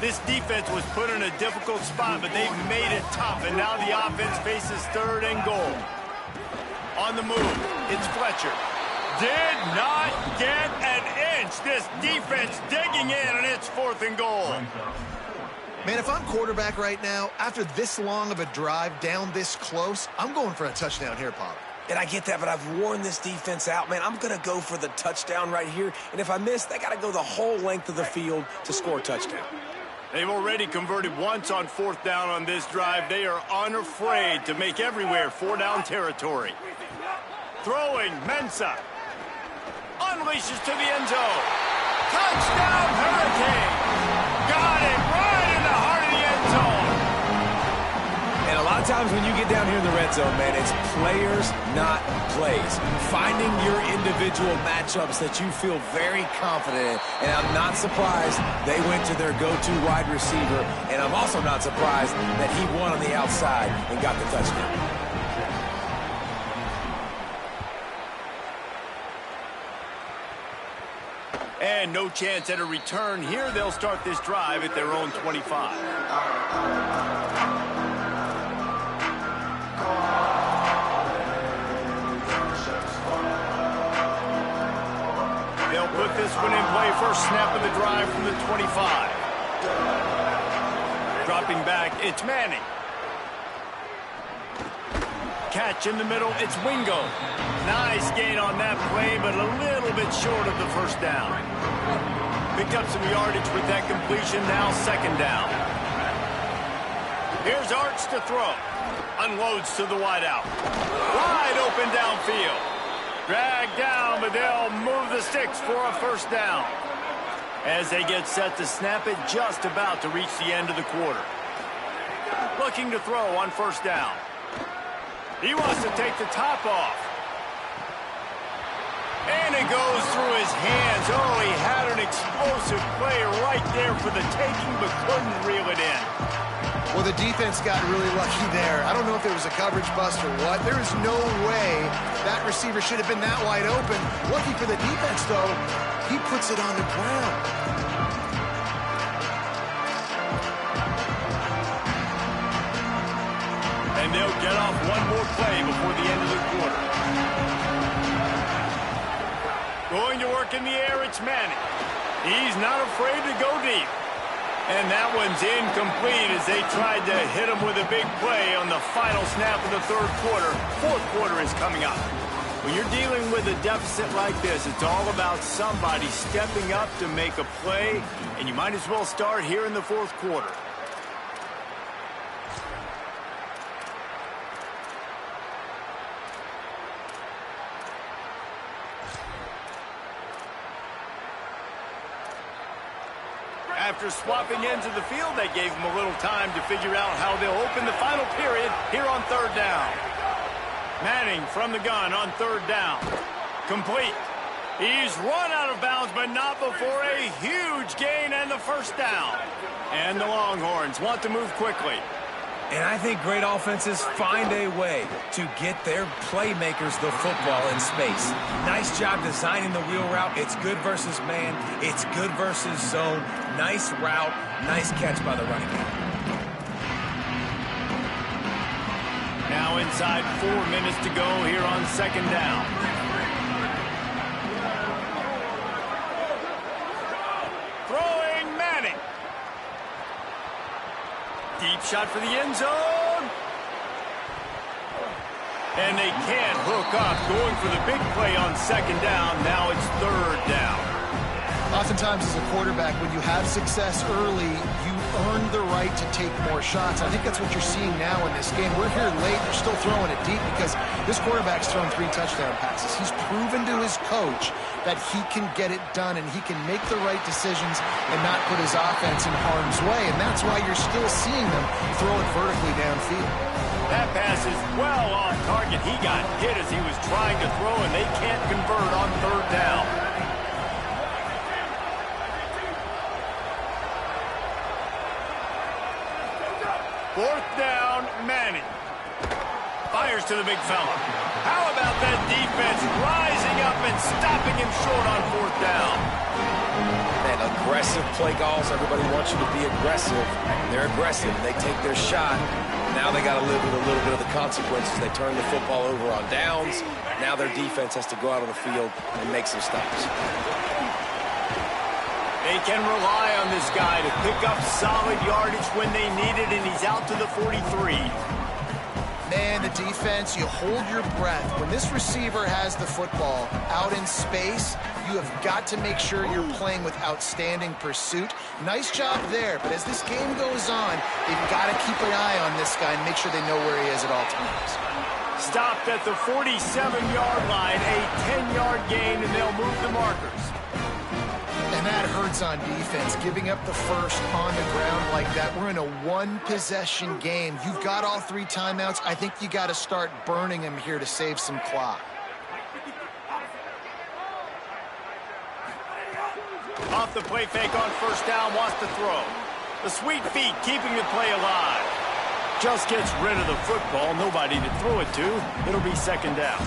This defense was put in a difficult spot, but they've made it tough, and now the offense faces 3rd and goal. On the move, it's Fletcher. Did not get an inch. This defense digging in, and it's 4th and goal. Man, if I'm quarterback right now, after this long of a drive down this close, I'm going for a touchdown here, Pop. And I get that, but I've worn this defense out, man. I'm going to go for the touchdown right here. And if I miss, they got to go the whole length of the field to score a touchdown. They've already converted once on 4th down on this drive. They are unafraid to make everywhere 4-down territory. Throwing, Mensah. Unleashes to the end zone. Touchdown, Hurricane. Got it right in the heart of the end zone. And a lot of times when you get down here in the red zone, man, it's players, not plays. Finding your individual matchups that you feel very confident in. And I'm not surprised they went to their go-to wide receiver. And I'm also not surprised that he won on the outside and got the touchdown. And no chance at a return here. They'll start this drive at their own 25. They'll put this one in play. First snap of the drive from the 25. Dropping back, it's Manning. Catch in the middle, it's Wingo. Nice gain on that play, but a little bit short of the first down. Picked up some yardage with that completion, now 2nd down. Here's Arch to throw. Unloads to the wideout. Wide open downfield. Dragged down, but they'll move the sticks for a 1st down. As they get set to snap it, just about to reach the end of the quarter. Looking to throw on 1st down. He wants to take the top off. And it goes through his hands. Oh, he had an explosive play right there for the taking, but couldn't reel it in. Well, the defense got really lucky there. I don't know if it was a coverage bust or what. There is no way that receiver should have been that wide open. Lucky for the defense, though, he puts it on the ground. And they'll get off one more play before the end of the quarter. Going to work in the air, it's Manning. He's not afraid to go deep. And that one's incomplete as they tried to hit him with a big play on the final snap of the 3rd quarter. 4th quarter is coming up. When you're dealing with a deficit like this, it's all about somebody stepping up to make a play, and you might as well start here in the 4th quarter. After swapping ends of the field, they gave him a little time to figure out how they'll open the final period here on 3rd down. Manning from the gun on 3rd down. Complete. He's run out of bounds, but not before a huge gain and the 1st down. And the Longhorns want to move quickly. And I think great offenses find a way to get their playmakers the football in space. Nice job designing the wheel route. It's good versus man. It's good versus zone. Nice route. Nice catch by the running back. Now inside 4 minutes to go here on second down. Throwing Manning. Deep shot for the end zone. And they can't hook up. Going for the big play on second down. Now it's third down. Oftentimes as a quarterback, when you have success early, you earn the right to take more shots. I think that's what you're seeing now in this game. We're here late. They're still throwing it deep because this quarterback's thrown 3 touchdown passes. He's proven to his coach that he can get it done and he can make the right decisions and not put his offense in harm's way. And that's why you're still seeing them throw it vertically downfield. That pass is well off target. He got hit as he was trying to throw, and they can't convert on third down. Fourth down, Manning. Fires to the big fella. How about that defense rising up and stopping him short on fourth down? And aggressive play calls. Everybody wants you to be aggressive. They're aggressive. They take their shot. Now they got to live with a little bit of the consequences. They turn the football over on downs. Now their defense has to go out on the field and make some stops. They can rely on this guy to pick up solid yardage when they need it, and he's out to the 43. Man, the defense, you hold your breath. When this receiver has the football out in space, you have got to make sure you're playing with outstanding pursuit. Nice job there, but as this game goes on, they've got to keep an eye on this guy and make sure they know where he is at all times. Stopped at the 47-yard line, a 10-yard gain, and they'll move the markers. And that hurts on defense, giving up the first on the ground like that. We're in a one-possession game. You've got all 3 timeouts. I think you got to start burning them here to save some clock. Off the play fake on first down, wants to throw. The sweet feet keeping the play alive. Just gets rid of the football. Nobody to throw it to. It'll be second down.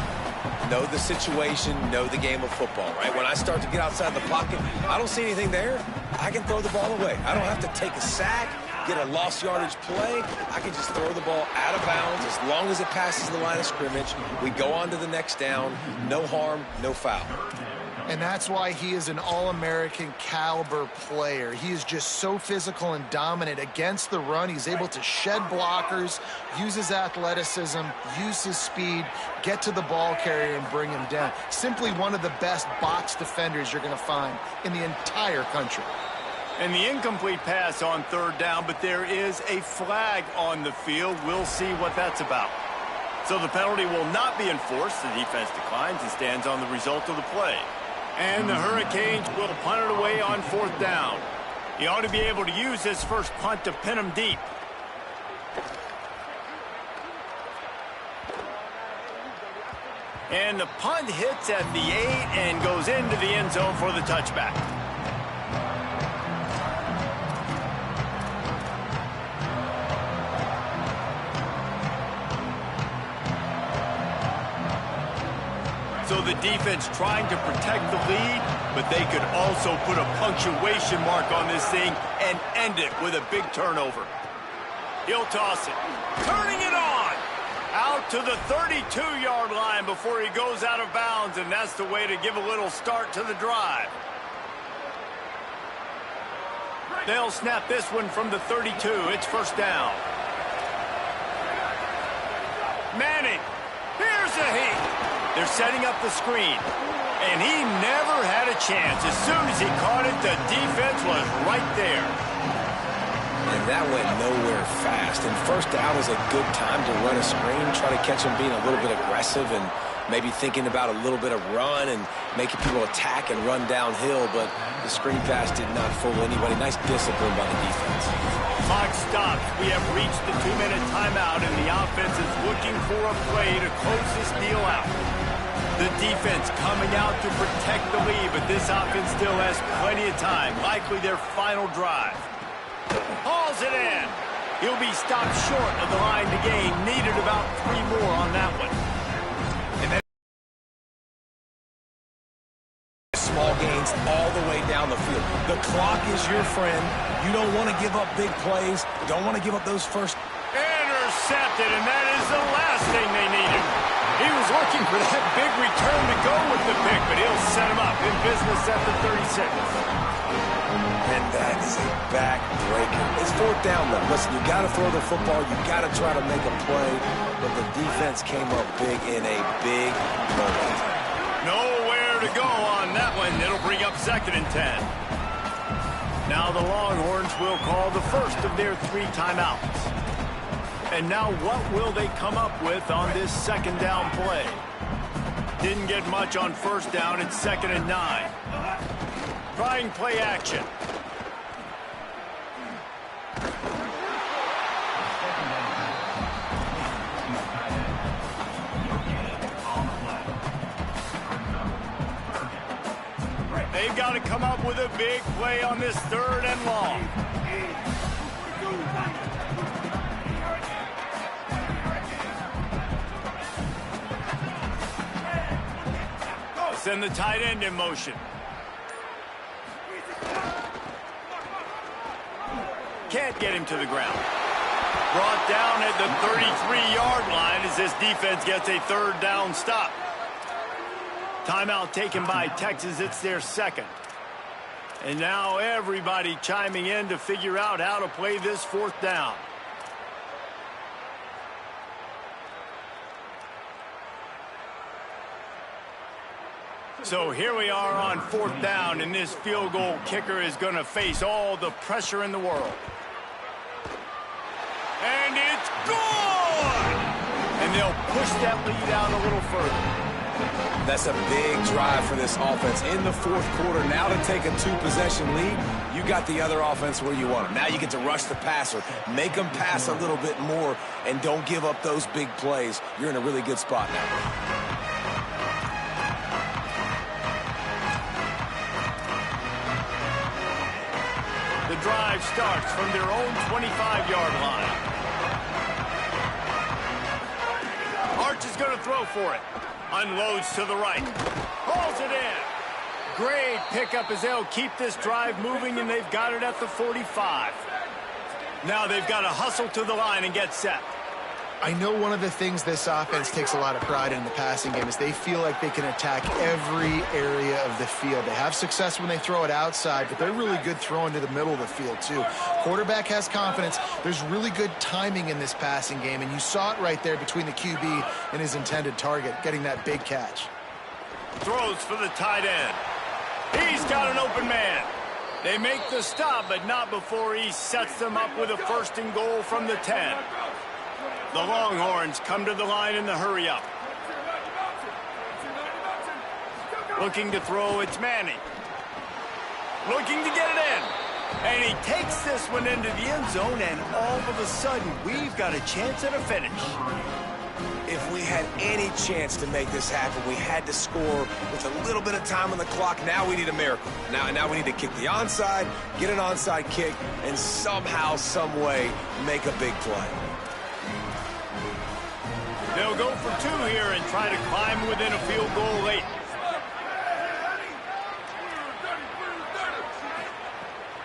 Know the situation, know the game of football, right? When I start to get outside the pocket, I don't see anything there. I can throw the ball away. I don't have to take a sack, get a lost yardage play. I can just throw the ball out of bounds as long as it passes the line of scrimmage. We go on to the next down. No harm, no foul. And that's why he is an all-American caliber player. He is just so physical and dominant against the run. He's able to shed blockers, use his athleticism, use his speed, get to the ball carrier and bring him down. Simply one of the best box defenders you're going to find in the entire country. And the incomplete pass on third down, but there is a flag on the field. We'll see what that's about. So the penalty will not be enforced. The defense declines and stands on the result of the play. And the Hurricanes will punt it away on fourth down. He ought to be able to use this first punt to pin him deep. And the punt hits at the 8 and goes into the end zone for the touchback. So the defense trying to protect the lead, but they could also put a punctuation mark on this thing and end it with a big turnover. He'll toss it. Turning it on. Out to the 32-yard line before he goes out of bounds, and that's the way to give a little start to the drive. They'll snap this one from the 32. It's first down. Manning. Here's a heat. They're setting up the screen, and he never had a chance. As soon as he caught it, the defense was right there. And that went nowhere fast. And first down is a good time to run a screen, try to catch him being a little bit aggressive and maybe thinking about a little bit of run and making people attack and run downhill. But the screen pass did not fool anybody. Nice discipline by the defense. Clock stops. We have reached the 2-minute timeout, and the offense is looking for a play to close this deal out. The defense coming out to protect the lead, but this offense still has plenty of time. Likely their final drive. Hauls it in. He'll be stopped short of the line to gain. Needed about 3 more on that one. And then small gains all the way down the field. The clock is your friend. You don't want to give up big plays. Don't want to give up those first. Intercepted, and that is the last thing they needed. He was looking for that big return to go with the pick, but he'll set him up in business at the 36. And that is a backbreaker. It's 4th down, though. Listen, you got to throw the football. You got to try to make a play. But the defense came up big in a big moment. Nowhere to go on that one. It'll bring up 2nd and 10. Now the Longhorns will call the first of their 3 timeouts. And now what will they come up with on this 2nd down play? Didn't get much on 1st down. It's 2nd and 9. Trying play action. They've got to come up with a big play on this 3rd and long. Send the tight end in motion. Can't get him to the ground. Brought down at the 33-yard line as this defense gets a 3rd down stop. Timeout taken by Texas. It's their 2nd. And now everybody chiming in to figure out how to play this 4th down. So here we are on 4th down, and this field goal kicker is going to face all the pressure in the world. And it's good! And they'll push that lead out a little further. That's a big drive for this offense in the 4th quarter. Now to take a 2-possession lead, you got the other offense where you want them. Now you get to rush the passer, make them pass a little bit more, and don't give up those big plays. You're in a really good spot now. The drive starts from their own 25-yard line. Arch is going to throw for it. Unloads to the right. Hauls it in. Great pickup as they'll keep this drive moving, and they've got it at the 45. Now they've got to hustle to the line and get set. I know one of the things this offense takes a lot of pride in the passing game is they feel like they can attack every area of the field. They have success when they throw it outside, but they're really good throwing to the middle of the field, too. Quarterback has confidence. There's really good timing in this passing game, and you saw it right there between the QB and his intended target, getting that big catch. Throws for the tight end. He's got an open man. They make the stop, but not before he sets them up with a 1st and goal from the 10. The Longhorns come to the line in the hurry-up. Looking to throw, it's Manning. Looking to get it in. And he takes this one into the end zone, and all of a sudden, we've got a chance at a finish. If we had any chance to make this happen, we had to score with a little bit of time on the clock. Now we need a miracle. Now we need to kick the onside, get an onside kick, and somehow, some way, make a big play. They'll go for 2 here and try to climb within a field goal late.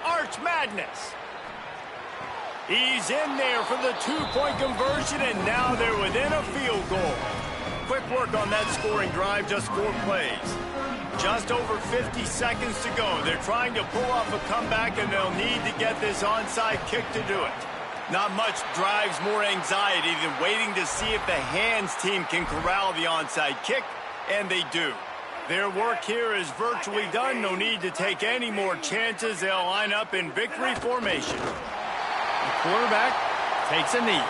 Arch Madness. He's in there for the 2-point conversion, and now they're within a field goal. Quick work on that scoring drive, just 4 plays. Just over 50 seconds to go. They're trying to pull off a comeback, and they'll need to get this onside kick to do it. Not much drives more anxiety than waiting to see if the hands team can corral the onside kick, and they do. Their work here is virtually done. No need to take any more chances. They'll line up in victory formation. The quarterback takes a knee.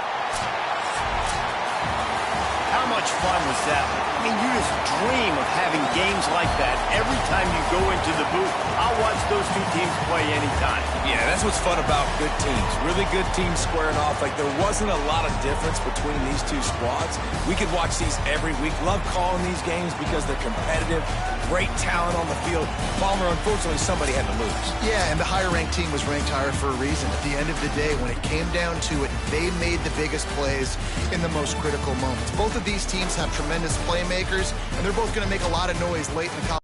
How much fun was that? I mean, you just dream of having games like that every time you go into the booth. I'll watch those two teams play anytime. Yeah, that's what's fun about good teams. Really good teams squaring off. Like, there wasn't a lot of difference between these two squads. We could watch these every week. Love calling these games because they're competitive. Great talent on the field. Palmer, unfortunately, somebody had to lose. Yeah, and the higher-ranked team was ranked higher for a reason. At the end of the day, when it came down to it, they made the biggest plays in the most critical moments. Both of these teams have tremendous playmakers, and they're both going to make a lot of noise late in the college.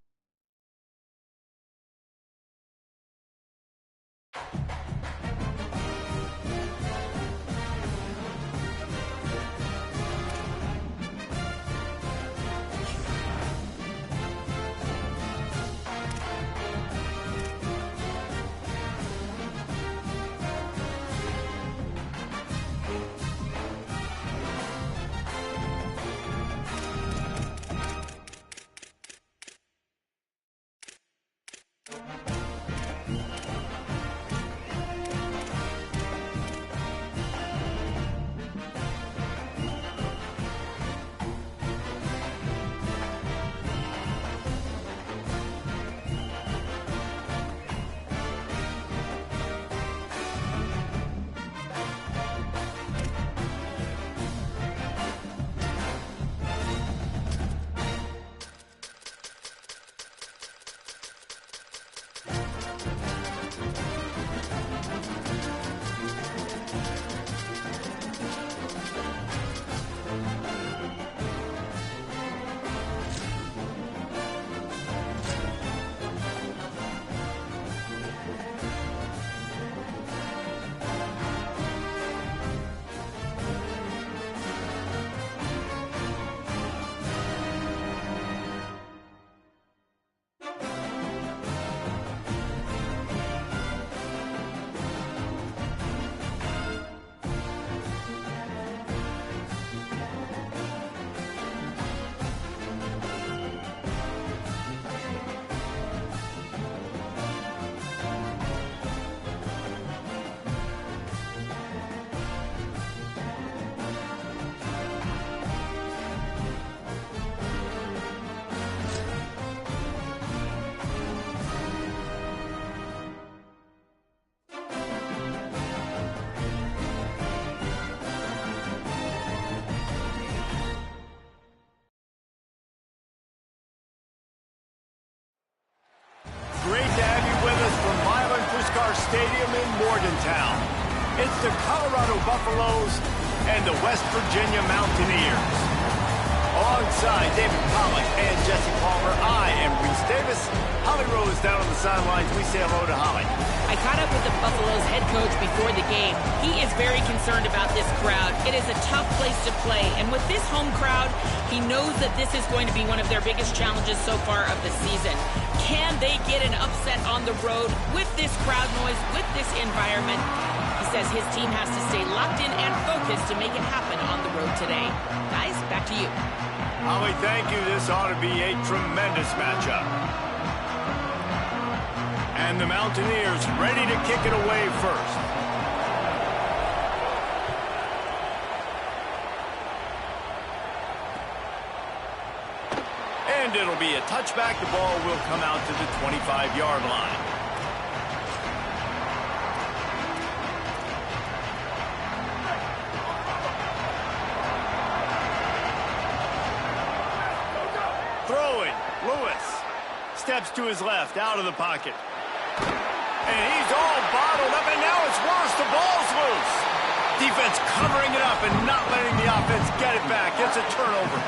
Great to have you with us from Milan Puskar Stadium in Morgantown. It's the Colorado Buffaloes and the West Virginia Mountaineers. Alongside David Pollack and Jesse Palmer, I am Reese Davis. Holly Rose down on the sidelines. We say hello to Holly. I caught up with the Buffaloes head coach before the game. He is very concerned about this crowd. It is a tough place to play, and with this home crowd, he knows that this is going to be one of their biggest challenges so far of the season. Can they get an upset on the road with this crowd noise, with this environment? He says his team has to stay locked in and focused to make it happen on the road today. Guys, back to you. Holly, thank you. This ought to be a tremendous matchup. And the Mountaineers ready to kick it away first. And it'll be a touchback. The ball will come out to the 25-yard line. Throwing. Lewis steps to his left, out of the pocket. And he's all bottled up, and now it's worse. The ball's loose. Defense covering it up and not letting the offense get it back. It's a turnover.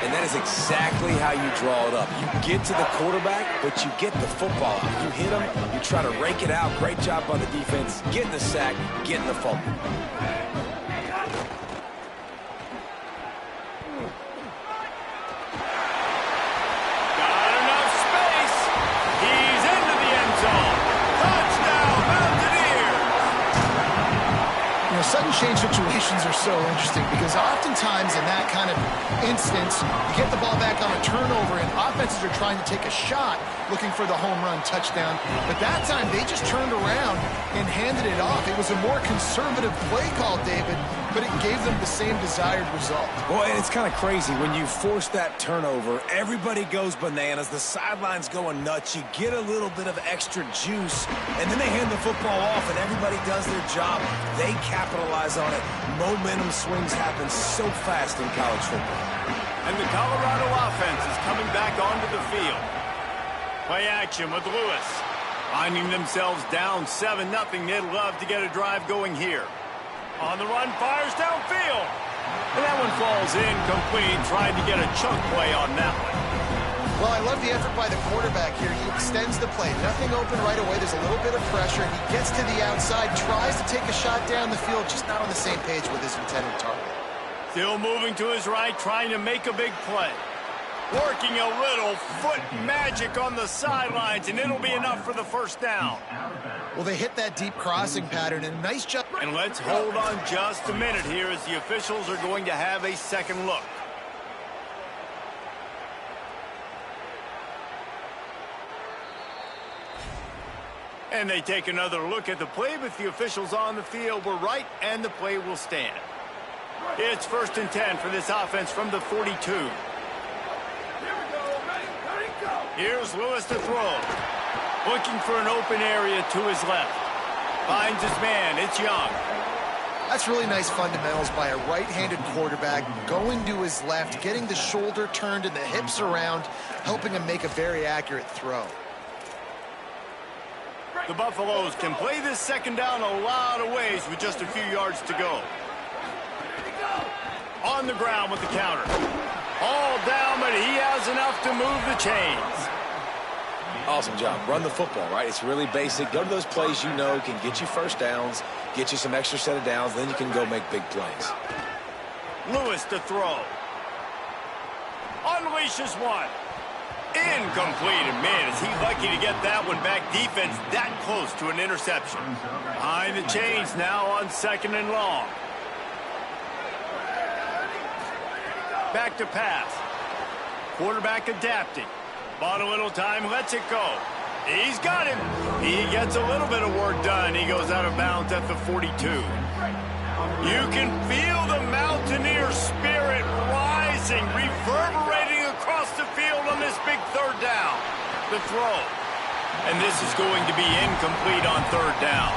And that is exactly how you draw it up. You get to the quarterback, but you get the football out. You hit him, you try to rake it out. Great job by the defense. Getting the sack, getting the fumble. Sudden change situations are so interesting because oftentimes in that kind of instance, you get the ball back on a turnover and offenses are trying to take a shot looking for the home run touchdown. But that time, they just turned around and handed it off. It was a more conservative play call, David, but it gave them the same desired result. Boy, it's kind of crazy. When you force that turnover, everybody goes bananas. The sidelines going nuts. You get a little bit of extra juice, and then they hand the football off, and everybody does their job. They capitalize on it. Momentum swings happen so fast in college football. And the Colorado offense is coming back onto the field. Play action with Lewis. Finding themselves down 7-0. They'd love to get a drive going here. On the run, fires downfield. And that one falls incomplete. Trying to get a chunk play on that one. Well, I love the effort by the quarterback here. He extends the play. Nothing open right away. There's a little bit of pressure. He gets to the outside, tries to take a shot down the field, just not on the same page with his intended target. Still moving to his right, trying to make a big play. Working a little foot magic on the sidelines, and it'll be enough for the first down. Well, they hit that deep crossing pattern, and a nice job. And let's hold on just a minute here as the officials are going to have a second look. And they take another look at the play, but the officials on the field were right, and the play will stand. It's 1st and 10 for this offense from the 42. Here's Lewis to throw. Looking for an open area to his left. Finds his man. It's Young. That's really nice fundamentals by a right-handed quarterback, going to his left, getting the shoulder turned and the hips around, helping him make a very accurate throw. The Buffaloes can play this second down a lot of ways with just a few yards to go. On the ground with the counter. All down, but he has enough to move the chains. Awesome job. Run the football, right? It's really basic. Go to those plays you know can get you first downs, get you some extra set of downs, then you can go make big plays. Lewis to throw. Unleashes one. Incomplete. And man, is he lucky to get that one back. Defense that close to an interception. Behind the chains now on 2nd and long. Back to pass. Quarterback adapting. Bought a little time, lets it go. He's got him. He gets a little bit of work done. He goes out of bounds at the 42. You can feel the Mountaineer spirit rising, reverberating across the field on this big 3rd down. The throw. And this is going to be incomplete on 3rd down.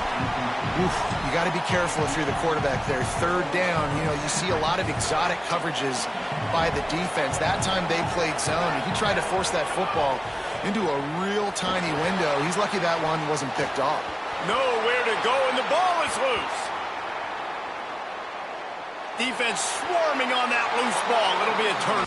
Oof, you got to be careful if you're the quarterback there. 3rd down, you see a lot of exotic coverages by the defense. That time they played zone. He tried to force that football into a real tiny window. He's lucky that one wasn't picked off. Nowhere to go, and the ball is loose. Defense swarming on that loose ball. It'll be a turn.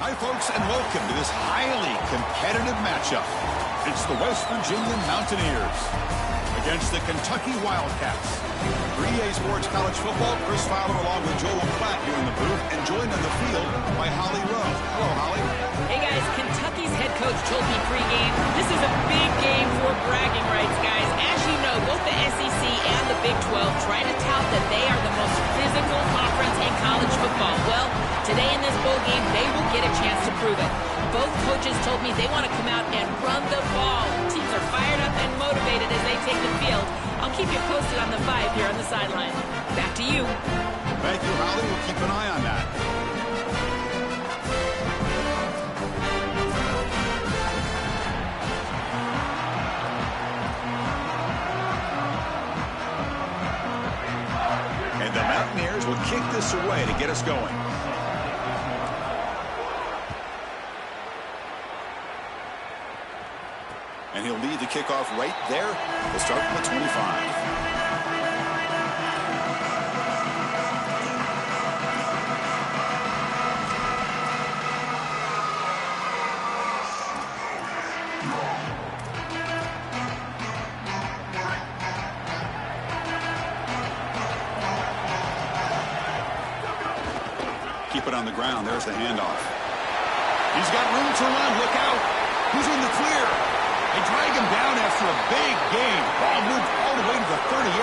Hi, folks, and welcome to this highly competitive matchup. It's the West Virginia Mountaineers against the Kentucky Wildcats. For EA Sports College Football, Chris Fowler along with Joel Klatt here in the booth, and joined on the field by Holly Rowe. Hello, Holly. Hey, guys, Kentucky's head coach told me pregame, this is a big game for bragging rights, guys. As you know, both the SEC and the Big 12 try to tout that they are the most physical conference in college football. Well, today in this bowl game, they will get a chance to prove it. Both coaches told me they want to come out and run the ball. Teams are fired up and motivated as they take the field. I'll keep you posted on the vibe here on the sideline. Back to you. Thank you, Holly. We'll keep an eye on that. And the Mountaineers will kick this away to get us going. And he'll lead the kickoff right there. We'll start from the 25. Keep it on the ground. There's the handoff. He's got room to run. Look out. Who's in the clear? They drag him down after a big game. Ball moved all the way to the 38.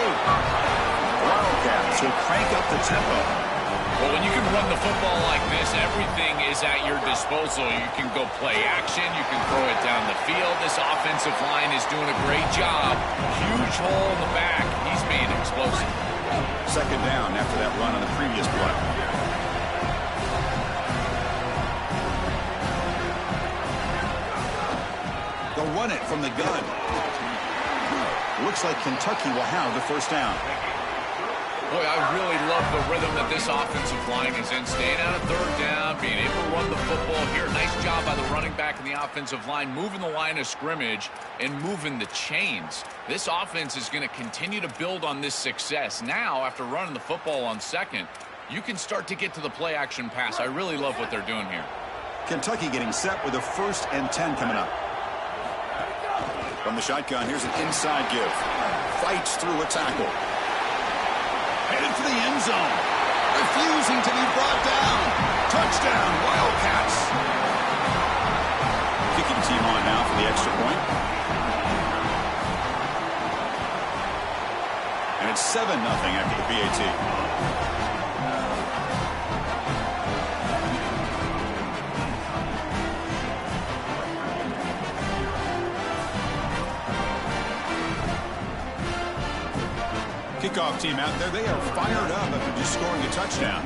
Wildcats will crank up the tempo. Well, when you can run the football like this, everything is at your disposal. You can go play action. You can throw it down the field. This offensive line is doing a great job. Huge hole in the back. He's being explosive. Second down after that run on the previous play. They'll run it from the gun. Looks like Kentucky will have the first down. Boy, I really love the rhythm that this offensive line is in. Staying out of third down, being able to run the football here. Nice job by the running back and the offensive line, moving the line of scrimmage and moving the chains. This offense is going to continue to build on this success. Now, after running the football on second, you can start to get to the play-action pass. I really love what they're doing here. Kentucky getting set with a 1st and 10 coming up. From the shotgun, here's an inside give. Fights through a tackle. Headed for the end zone. Refusing to be brought down. Touchdown, Wildcats. Kicking team on now for the extra point. And it's 7-0 after the PAT. Kickoff team out there, they are fired up after just scoring a touchdown.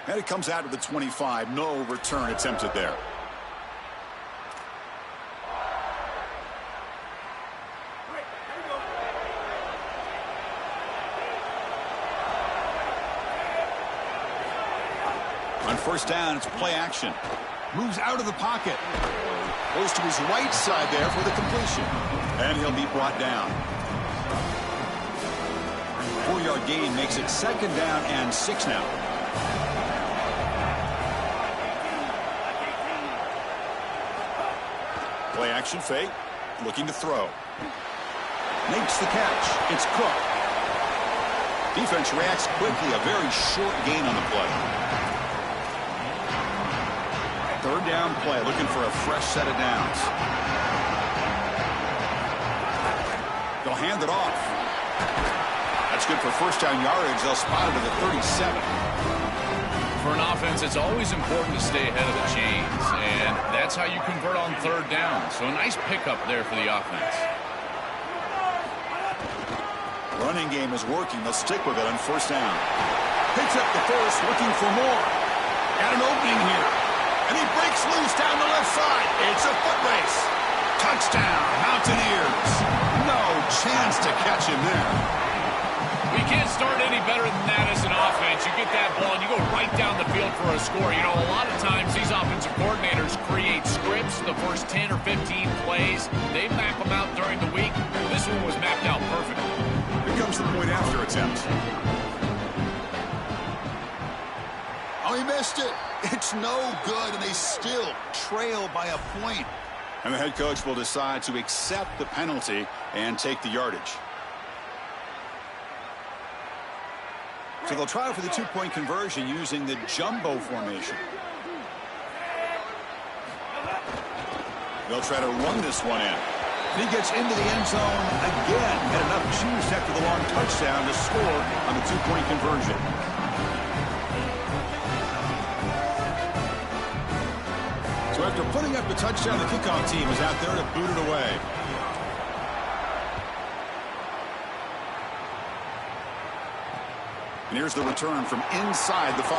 And it comes out of the 25. No return attempted there. On first down, it's play action. Moves out of the pocket. Goes to his right side there for the completion. And he'll be brought down. 4-yard gain makes it 2nd down and 6 now. Play action fake. Looking to throw. Makes the catch. It's Cook. Defense reacts quickly. A very short gain on the play. 3rd down play, looking for a fresh set of downs. They'll hand it off. That's good for 1st down yardage. They'll spot it at the 37. For an offense, it's always important to stay ahead of the chains, and that's how you convert on 3rd down. So a nice pickup there for the offense. Running game is working. They'll stick with it on 1st down. Picks up the first, looking for more. Got an opening here. And he breaks loose down the left side. It's a foot race. Touchdown, Mountaineers. No chance to catch him there. We can't start any better than that as an offense. You get that ball and you go right down the field for a score. You know, a lot of times these offensive coordinators create scripts the first 10 or 15 plays. They map them out during the week. Well, this one was mapped out perfectly. Here comes the point after attempt. Oh, he missed it. It's no good, and they still trail by a point. And the head coach will decide to accept the penalty and take the yardage. So they'll try for the two-point conversion using the jumbo formation. They'll try to run this one in. And he gets into the end zone again. Had enough juice after the long touchdown to score on the two-point conversion. So after putting up the touchdown, the kickoff team is out there to boot it away. And here's the return from inside the 5.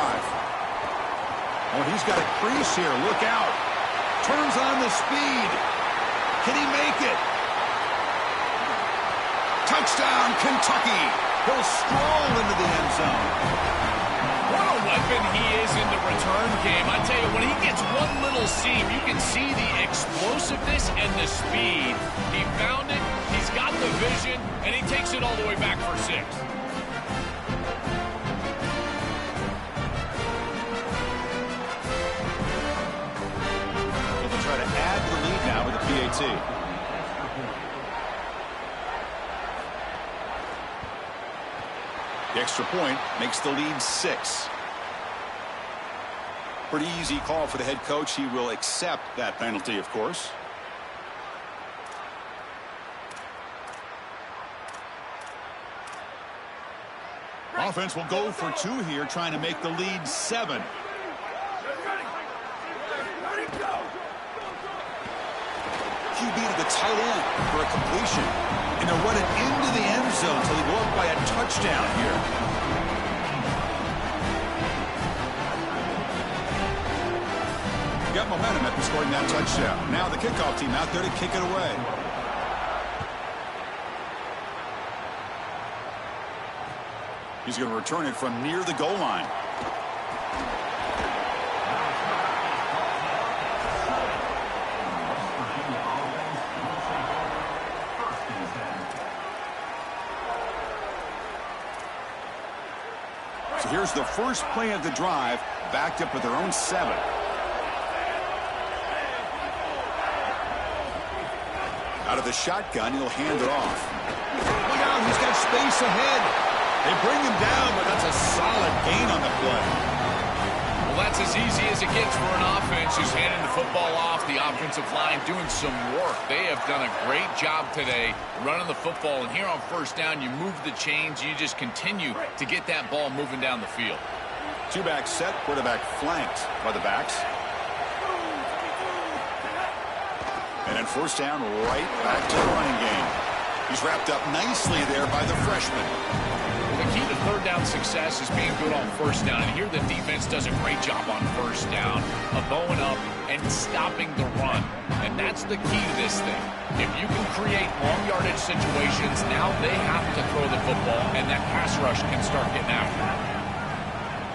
Oh, he's got a crease here. Look out. Turns on the speed. Can he make it? Touchdown, Kentucky. He'll stroll into the end zone. What a weapon he is in the return game. I tell you, when he gets one little seam, you can see the explosiveness and the speed. He found it, he's got the vision, and he takes it all the way back for 6. So they'll try to add to the lead now with a PAT. The extra point makes the lead 6. Pretty easy call for the head coach. He will accept that penalty, of course. Offense will go for 2 here, trying to make the lead 7. QB to the tight end for a completion. And they'll run it into the end zone until they go up by a touchdown here. Got momentum after scoring that touchdown. Now the kickoff team out there to kick it away. He's going to return it from near the goal line. So here's the first play of the drive, backed up with their own 7. Out of the shotgun, he'll hand it off. Look out, he's got space ahead. They bring him down, but that's a solid gain on the play. Well, that's as easy as it gets for an offense who's handing the football off. The offensive line doing some work. They have done a great job today running the football. And here on first down, you move the chains. You just continue to get that ball moving down the field. 2-back set, quarterback flanked by the backs. And then first down, right back to the running game. He's wrapped up nicely there by the freshman. The key to third down success is being good on first down. And here the defense does a great job on first down of going up and stopping the run. And that's the key to this thing. If you can create long yardage situations, now they have to throw the football, and that pass rush can start getting after it.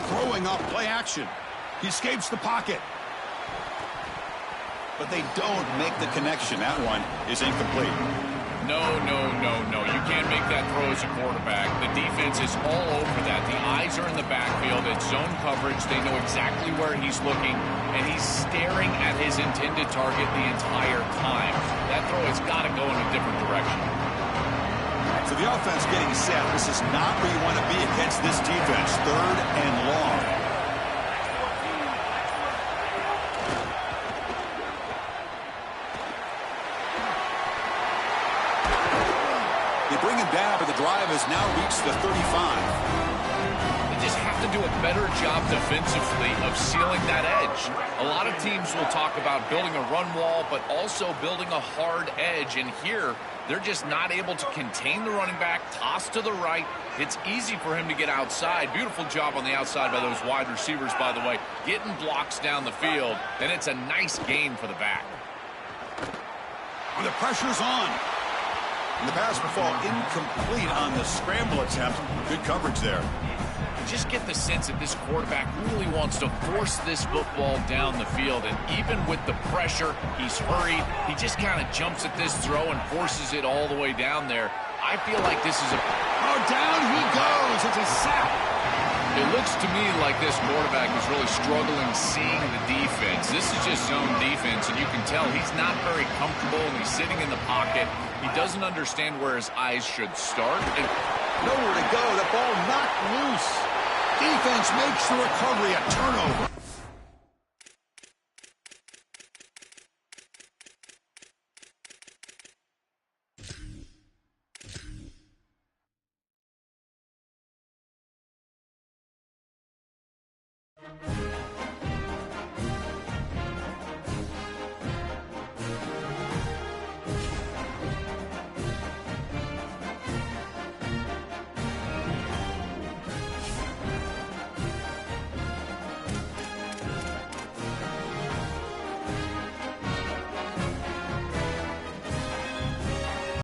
Throwing off play action. He escapes the pocket. But they don't make the connection. That one is incomplete. No. You can't make that throw as a quarterback. The defense is all over that. The eyes are in the backfield. It's zone coverage. They know exactly where he's looking, and he's staring at his intended target the entire time. That throw has got to go in a different direction. So the offense getting set. This is not where you want to be against this defense. 3rd and long. Bring him down, but the drive has now reached the 35. They just have to do a better job defensively of sealing that edge. A lot of teams will talk about building a run wall, but also building a hard edge. And here, they're just not able to contain the running back, toss to the right. It's easy for him to get outside. Beautiful job on the outside by those wide receivers, by the way, getting blocks down the field. And it's a nice gain for the back. And the pressure's on. And the pass will fall incomplete on the scramble attempt. Good coverage there. You just get the sense that this quarterback really wants to force this football down the field. And even with the pressure, he's hurried. He just kind of jumps at this throw and forces it all the way down there. I feel like this is a... Oh, down he goes. It's a sack. It looks to me like this quarterback is really struggling seeing the defense. This is just zone defense, and you can tell he's not very comfortable, and he's sitting in the pocket. He doesn't understand where his eyes should start. And nowhere to go. The ball knocked loose. Defense makes the recovery a turnover.